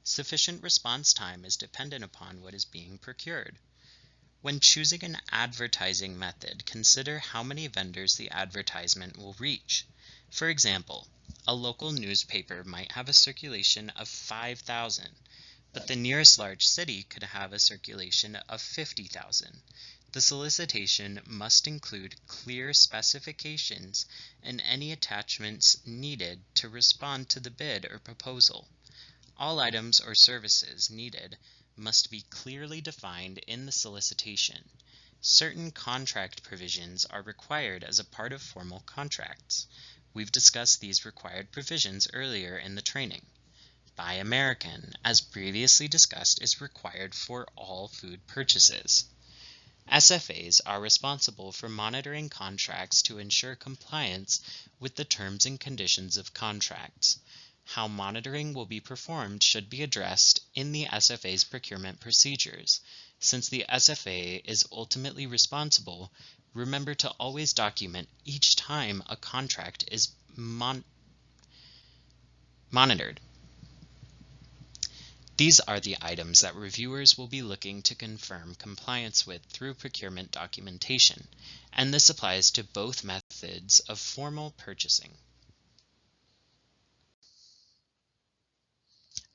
Sufficient response time is dependent upon what is being procured. When choosing an advertising method, consider how many vendors the advertisement will reach. For example, a local newspaper might have a circulation of 5,000, but the nearest large city could have a circulation of 50,000. The solicitation must include clear specifications and any attachments needed to respond to the bid or proposal. All items or services needed must be clearly defined in the solicitation. Certain contract provisions are required as a part of formal contracts. We've discussed these required provisions earlier in the training. Buy American, as previously discussed, is required for all food purchases. SFAs are responsible for monitoring contracts to ensure compliance with the terms and conditions of contracts. How monitoring will be performed should be addressed in the SFA's procurement procedures. Since the SFA is ultimately responsible, remember to always document each time a contract is monitored. These are the items that reviewers will be looking to confirm compliance with through procurement documentation, and this applies to both methods of formal purchasing.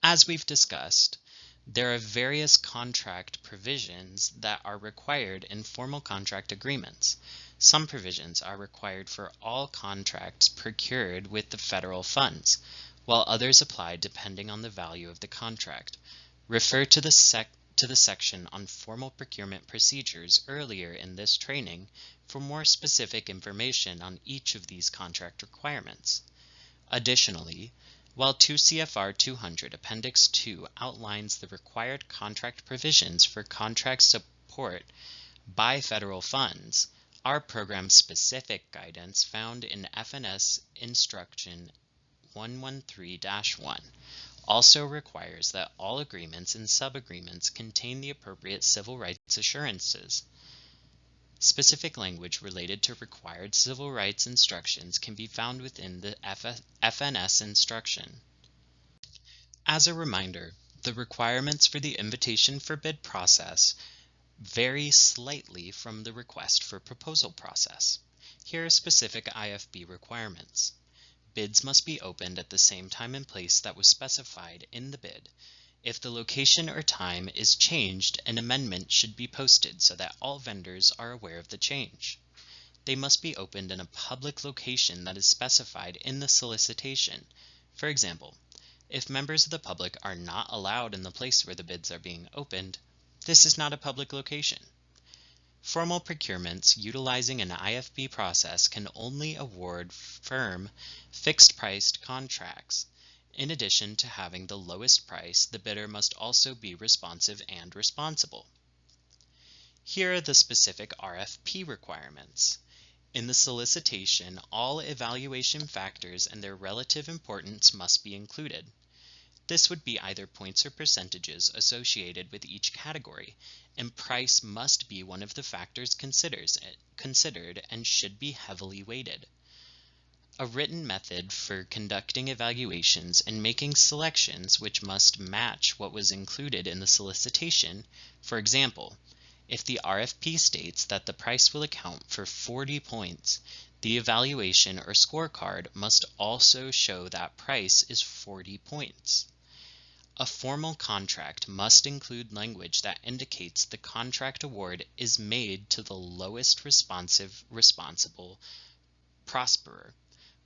As we've discussed, there are various contract provisions that are required in formal contract agreements. Some provisions are required for all contracts procured with the federal funds, while others apply depending on the value of the contract. Refer to the section on formal procurement procedures earlier in this training for more specific information on each of these contract requirements. Additionally, while 2 CFR 200 Appendix 2 outlines the required contract provisions for contract support by federal funds, our program-specific guidance found in FNS Instruction 113-1 also requires that all agreements and sub-agreements contain the appropriate civil rights assurances. Specific language related to required civil rights instructions can be found within the FNS instruction. As a reminder, the requirements for the invitation for bid process vary slightly from the request for proposal process. Here are specific IFB requirements. Bids must be opened at the same time and place that was specified in the bid. If the location or time is changed, an amendment should be posted so that all vendors are aware of the change. They must be opened in a public location that is specified in the solicitation. For example, if members of the public are not allowed in the place where the bids are being opened, this is not a public location. Formal procurements utilizing an IFB process can only award firm, fixed-priced contracts. In addition to having the lowest price, the bidder must also be responsive and responsible. Here are the specific RFP requirements. In the solicitation, all evaluation factors and their relative importance must be included. This would be either points or percentages associated with each category, and price must be one of the factors considered and should be heavily weighted. a written method for conducting evaluations and making selections which must match what was included in the solicitation. For example, if the RFP states that the price will account for 40 points, the evaluation or scorecard must also show that price is 40 points. A formal contract must include language that indicates the contract award is made to the lowest responsible prosperer,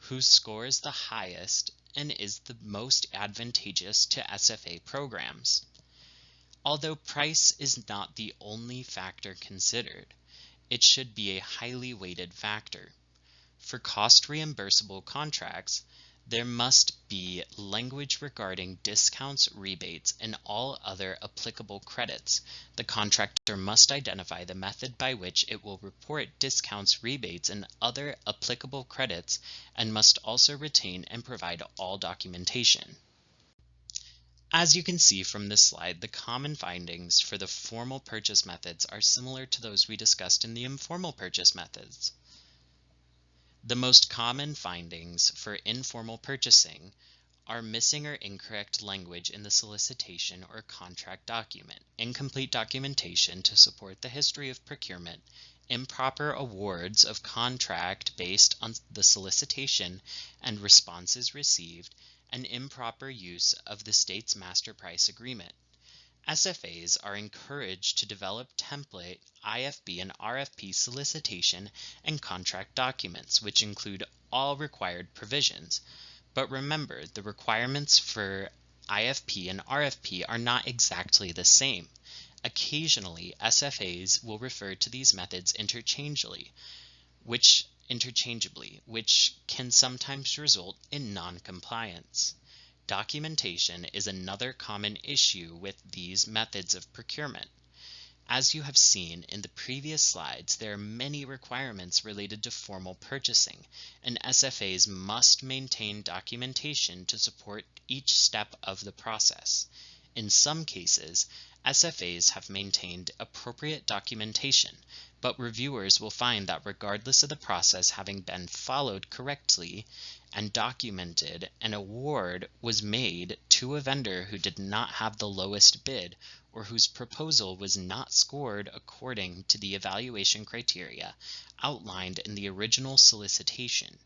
who scores the highest and is the most advantageous to SFA programs. Although price is not the only factor considered, it should be a highly weighted factor. For cost reimbursable contracts, there must be language regarding discounts, rebates, and all other applicable credits. The contractor must identify the method by which it will report discounts, rebates, and other applicable credits, and must also retain and provide all documentation. As you can see from this slide, the common findings for the formal purchase methods are similar to those we discussed in the informal purchase methods. The most common findings for informal purchasing are missing or incorrect language in the solicitation or contract document, incomplete documentation to support the history of procurement, improper awards of contract based on the solicitation and responses received, and improper use of the state's master price agreement. SFAs are encouraged to develop template IFB and RFP solicitation and contract documents, which include all required provisions. But remember, the requirements for IFP and RFP are not exactly the same. Occasionally, SFAs will refer to these methods interchangeably, which can sometimes result in non-compliance. Documentation is another common issue with these methods of procurement. As you have seen in the previous slides, there are many requirements related to formal purchasing, and SFAs must maintain documentation to support each step of the process. In some cases, SFAs have maintained appropriate documentation, but reviewers will find that regardless of the process having been followed correctly and documented, an award was made to a vendor who did not have the lowest bid or whose proposal was not scored according to the evaluation criteria outlined in the original solicitation.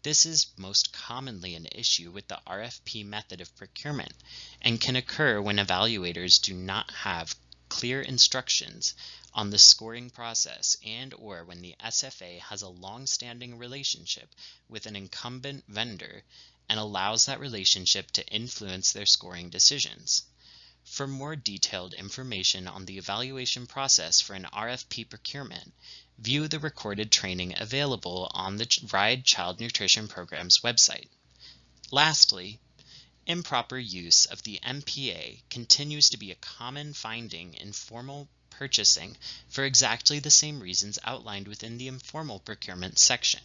This is most commonly an issue with the RFP method of procurement and can occur when evaluators do not have clear instructions on the scoring process and/or when the SFA has a long-standing relationship with an incumbent vendor and allows that relationship to influence their scoring decisions. For more detailed information on the evaluation process for an RFP procurement, view the recorded training available on the RIDE Child Nutrition Program's website. Lastly, improper use of the MPA continues to be a common finding in formal purchasing for exactly the same reasons outlined within the informal procurement section.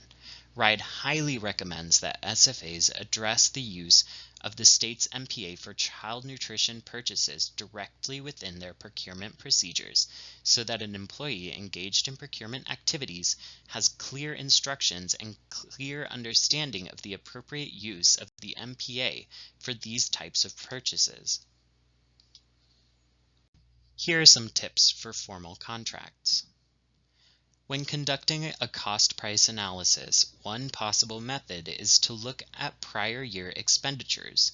RIDE highly recommends that SFAs address the use of the state's MPA for child nutrition purchases directly within their procurement procedures so that an employee engaged in procurement activities has clear instructions and clear understanding of the appropriate use of the MPA for these types of purchases. Here are some tips for formal contracts. When conducting a cost-price analysis, one possible method is to look at prior year expenditures.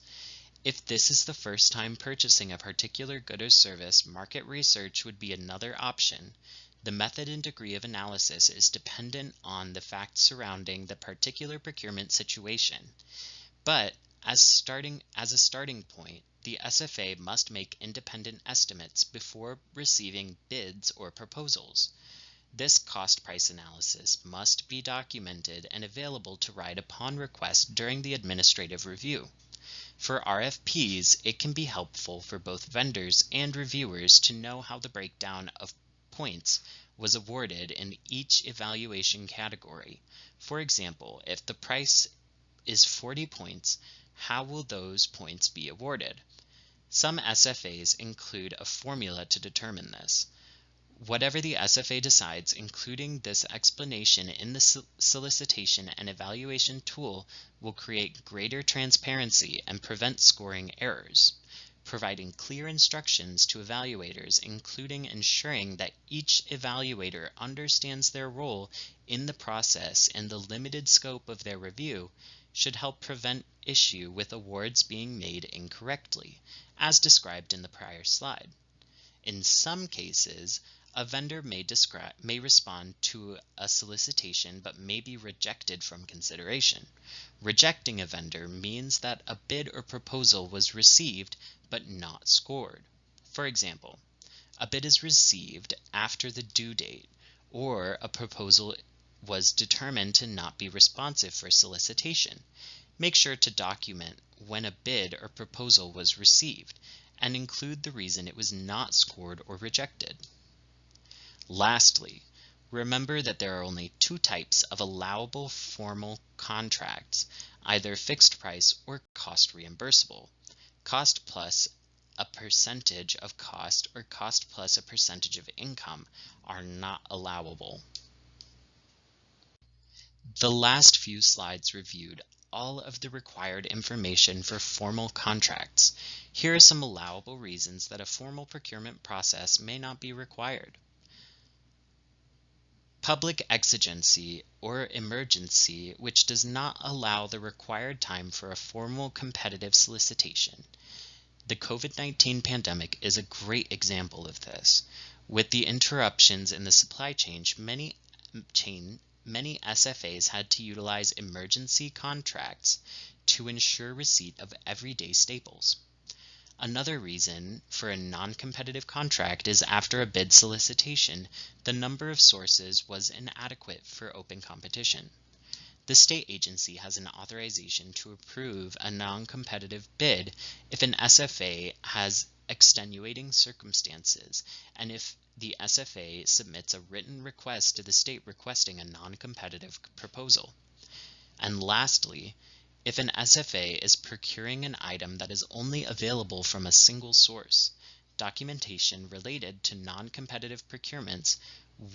If this is the first time purchasing a particular good or service, market research would be another option. The method and degree of analysis is dependent on the facts surrounding the particular procurement situation. But as a starting point, the SFA must make independent estimates before receiving bids or proposals. This cost-price analysis must be documented and available to RIDE upon request during the administrative review. For RFPs, it can be helpful for both vendors and reviewers to know how the breakdown of points was awarded in each evaluation category. For example, if the price is 40 points, how will those points be awarded? Some SFAs include a formula to determine this. Whatever the SFA decides, including this explanation in the solicitation and evaluation tool will create greater transparency and prevent scoring errors, providing clear instructions to evaluators, including ensuring that each evaluator understands their role in the process and the limited scope of their review, should help prevent issue with awards being made incorrectly, as described in the prior slide. In some cases, a vendor may respond to a solicitation but may be rejected from consideration. Rejecting a vendor means that a bid or proposal was received but not scored. For example, a bid is received after the due date, or a proposal was determined to not be responsive for solicitation. Make sure to document when a bid or proposal was received and include the reason it was not scored or rejected. Lastly, remember that there are only two types of allowable formal contracts, either fixed price or cost reimbursable. Cost plus a percentage of cost or cost plus a percentage of income are not allowable. The last few slides reviewed all of the required information for formal contracts. Here are some allowable reasons that a formal procurement process may not be required. Public exigency or emergency, which does not allow the required time for a formal competitive solicitation. The COVID-19 pandemic is a great example of this. With the interruptions in the supply chain, many SFAs had to utilize emergency contracts to ensure receipt of everyday staples. Another reason for a non-competitive contract is after a bid solicitation, the number of sources was inadequate for open competition. The state agency has an authorization to approve a non-competitive bid if an SFA has extenuating circumstances, and if the SFA submits a written request to the state requesting a non-competitive proposal. And lastly, if an SFA is procuring an item that is only available from a single source, documentation related to non-competitive procurements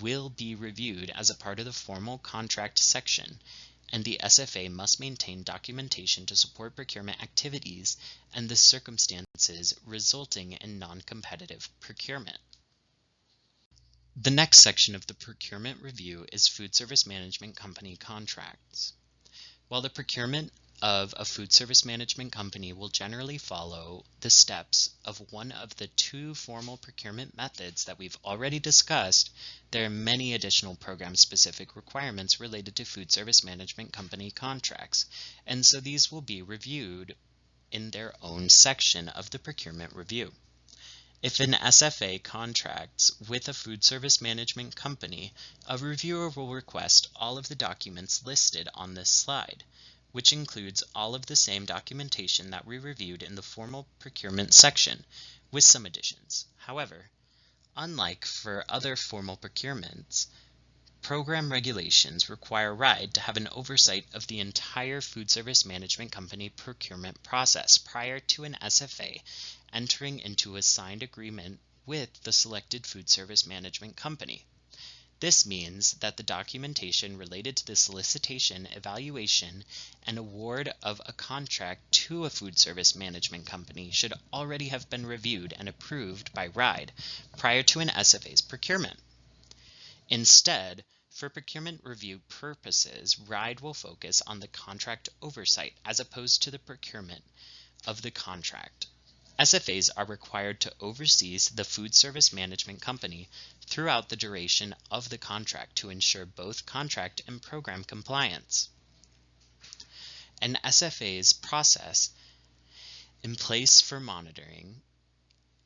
will be reviewed as a part of the formal contract section, and the SFA must maintain documentation to support procurement activities and the circumstances resulting in non-competitive procurement. The next section of the procurement review is food service management company contracts. While the procurement of a food service management company will generally follow the steps of one of the two formal procurement methods that we've already discussed, there are many additional program-specific requirements related to food service management company contracts, and so these will be reviewed in their own section of the procurement review. If an SFA contracts with a food service management company, a reviewer will request all of the documents listed on this slide, which includes all of the same documentation that we reviewed in the formal procurement section, with some additions. However, unlike for other formal procurements, program regulations require RIDE to have an oversight of the entire food service management company procurement process prior to an SFA entering into a signed agreement with the selected food service management company. This means that the documentation related to the solicitation, evaluation, and award of a contract to a food service management company should already have been reviewed and approved by RIDE prior to an SFA's procurement. Instead, for procurement review purposes, RIDE will focus on the contract oversight as opposed to the procurement of the contract. SFAs are required to oversee the food service management company throughout the duration of the contract to ensure both contract and program compliance. An SFA's process in place for monitoring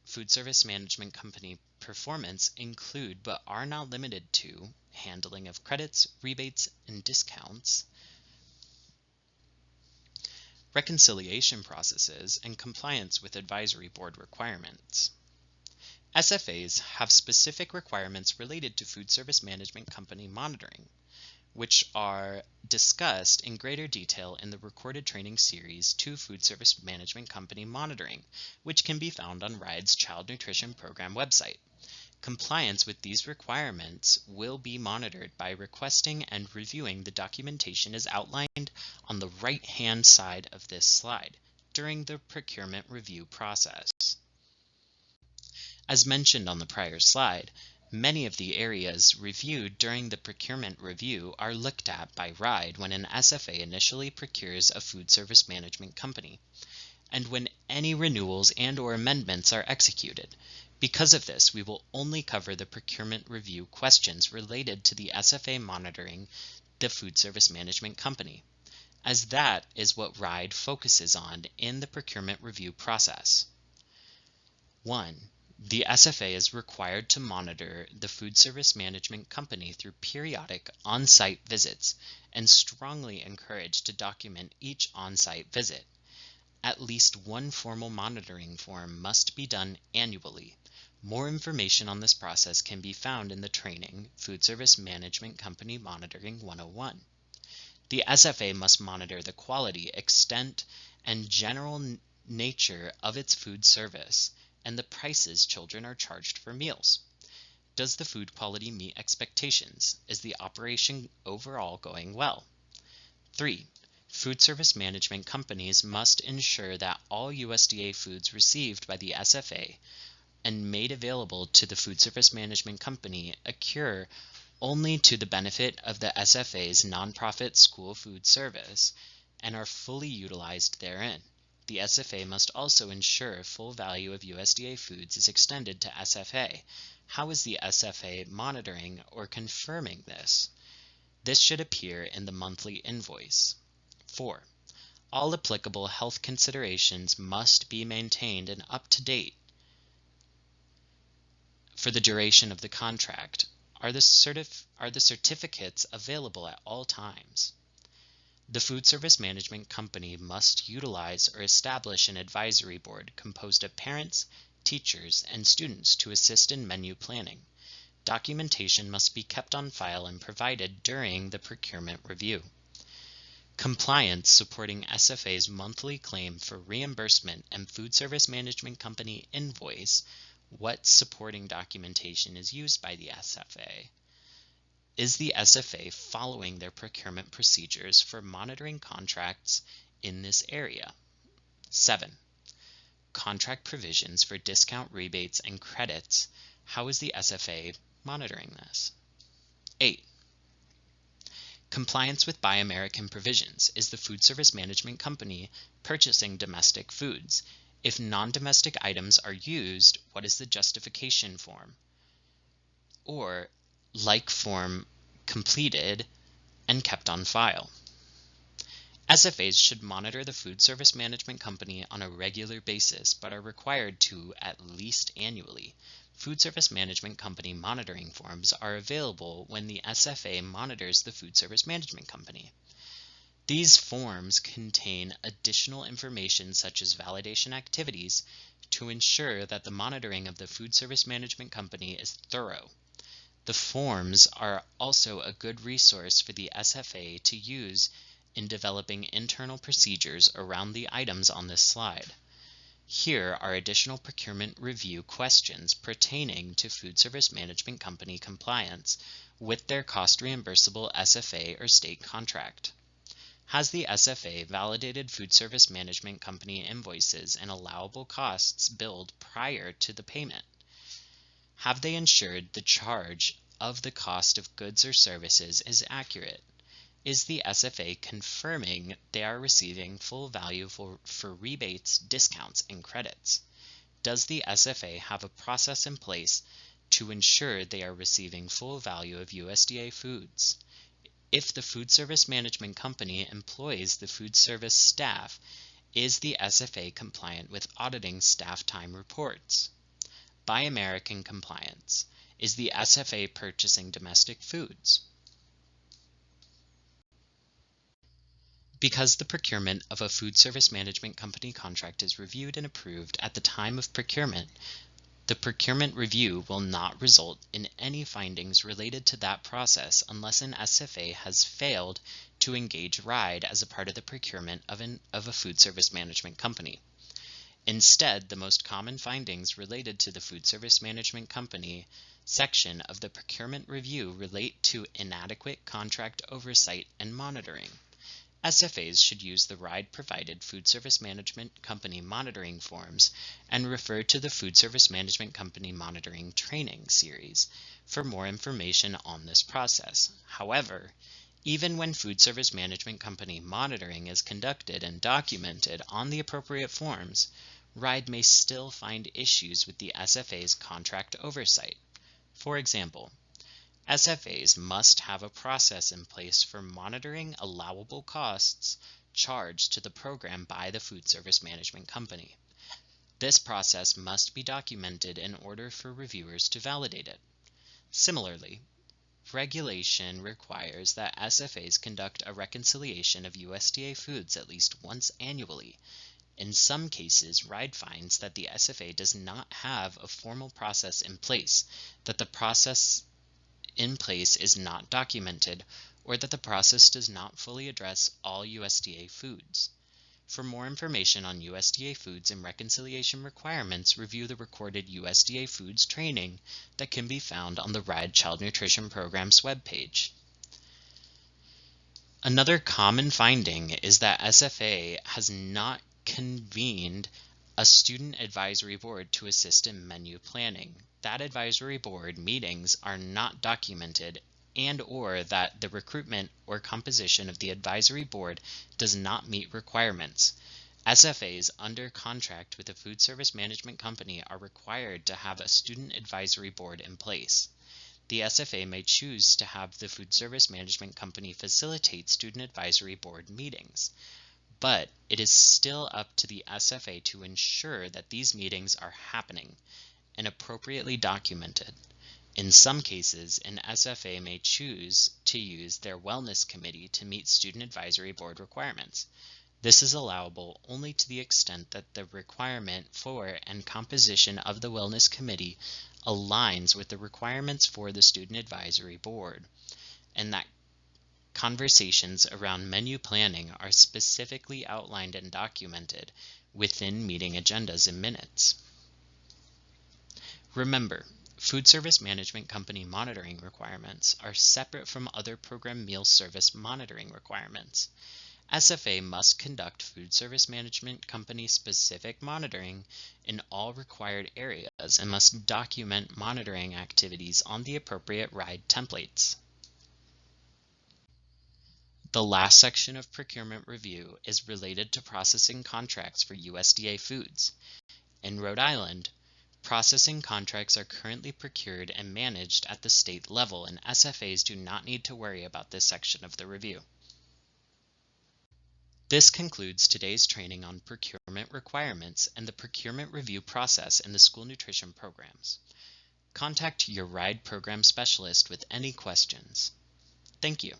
food service management company performance include but are not limited to handling of credits, rebates, and discounts, reconciliation processes, and compliance with advisory board requirements. SFAs have specific requirements related to food service management company monitoring, which are discussed in greater detail in the recorded training series to Food Service Management Company Monitoring, which can be found on RIDE's Child Nutrition Program website. Compliance with these requirements will be monitored by requesting and reviewing the documentation as outlined on the right-hand side of this slide during the procurement review process. As mentioned on the prior slide, many of the areas reviewed during the procurement review are looked at by RIDE when an SFA initially procures a food service management company, and when any renewals and/or amendments are executed. Because of this, we will only cover the procurement review questions related to the SFA monitoring the food service management company, as that is what RIDE focuses on in the procurement review process. 1. The SFA is required to monitor the food service management company through periodic on-site visits and strongly encouraged to document each on-site visit. At least one formal monitoring form must be done annually. More information on this process can be found in the training Food Service Management Company Monitoring 101. The SFA must monitor the quality, extent, and general nature of its food service and the prices children are charged for meals. Does the food quality meet expectations? Is the operation overall going well? 3. Food service management companies must ensure that all USDA foods received by the SFA and made available to the food service management company occur only to the benefit of the SFA's nonprofit school food service and are fully utilized therein. The SFA must also ensure full value of USDA foods is extended to SFA. How is the SFA monitoring or confirming this? This should appear in the monthly invoice. 4. All applicable health considerations must be maintained and up to date for the duration of the contract. Are the certificates available at all times? The food service management company must utilize or establish an advisory board composed of parents, teachers, and students to assist in menu planning. Documentation must be kept on file and provided during the procurement review. Compliance supporting SFA's monthly claim for reimbursement and food service management company invoice. What supporting documentation is used by the SFA? Is the SFA following their procurement procedures for monitoring contracts in this area? 7. Contract provisions for discount rebates and credits. How is the SFA monitoring this? 8. Compliance with Buy American provisions. Is the food service management company purchasing domestic foods? If non-domestic items are used, what is the justification form? Or like form completed and kept on file. SFAs should monitor the food service management company on a regular basis, but are required to at least annually. Food service management company monitoring forms are available when the SFA monitors the food service management company. These forms contain additional information such as validation activities to ensure that the monitoring of the food service management company is thorough. The forms are also a good resource for the SFA to use in developing internal procedures around the items on this slide. Here are additional procurement review questions pertaining to food service management company compliance with their cost reimbursable SFA or state contract. Has the SFA validated food service management company invoices and allowable costs billed prior to the payment? Have they ensured the charge of the cost of goods or services is accurate? Is the SFA confirming they are receiving full value for rebates, discounts, and credits? Does the SFA have a process in place to ensure they are receiving full value of USDA foods? If the food service management company employs the food service staff, is the SFA compliant with auditing staff time reports? Buy American compliance. Is the SFA purchasing domestic foods? Because the procurement of a food service management company contract is reviewed and approved at the time of procurement, the procurement review will not result in any findings related to that process unless an SFA has failed to engage RIDE as a part of the procurement of a food service management company. Instead, the most common findings related to the Food Service Management Company section of the Procurement Review relate to inadequate contract oversight and monitoring. SFAs should use the RIDE-provided Food Service Management Company monitoring forms and refer to the Food Service Management Company Monitoring Training series for more information on this process. However, even when Food Service Management Company monitoring is conducted and documented on the appropriate forms, RIDE may still find issues with the SFA's contract oversight. For example, SFAs must have a process in place for monitoring allowable costs charged to the program by the Food Service Management Company. This process must be documented in order for reviewers to validate it. Similarly, regulation requires that SFAs conduct a reconciliation of USDA foods at least once annually. In some cases, RIDE finds that the SFA does not have a formal process in place, that the process in place is not documented, or that the process does not fully address all USDA foods. For more information on USDA foods and reconciliation requirements, review the recorded USDA foods training that can be found on the RIDE Child Nutrition Program's webpage. Another common finding is that SFA has not convened a student advisory board to assist in menu planning. That advisory board meetings are not documented, and/or that the recruitment or composition of the advisory board does not meet requirements. SFAs under contract with the Food Service Management Company are required to have a student advisory board in place. The SFA may choose to have the Food Service Management Company facilitate student advisory board meetings, but it is still up to the SFA to ensure that these meetings are happening and appropriately documented. In some cases, an SFA may choose to use their wellness committee to meet student advisory board requirements. This is allowable only to the extent that the requirement for and composition of the wellness committee aligns with the requirements for the student advisory board, and that conversations around menu planning are specifically outlined and documented within meeting agendas and minutes. Remember, Food Service Management Company monitoring requirements are separate from other program meal service monitoring requirements. SFA must conduct Food Service Management Company specific monitoring in all required areas and must document monitoring activities on the appropriate RIDE templates. The last section of procurement review is related to processing contracts for USDA foods. In Rhode Island, processing contracts are currently procured and managed at the state level, and SFAs do not need to worry about this section of the review. This concludes today's training on procurement requirements and the procurement review process in the school nutrition programs. Contact your RIDE program specialist with any questions. Thank you.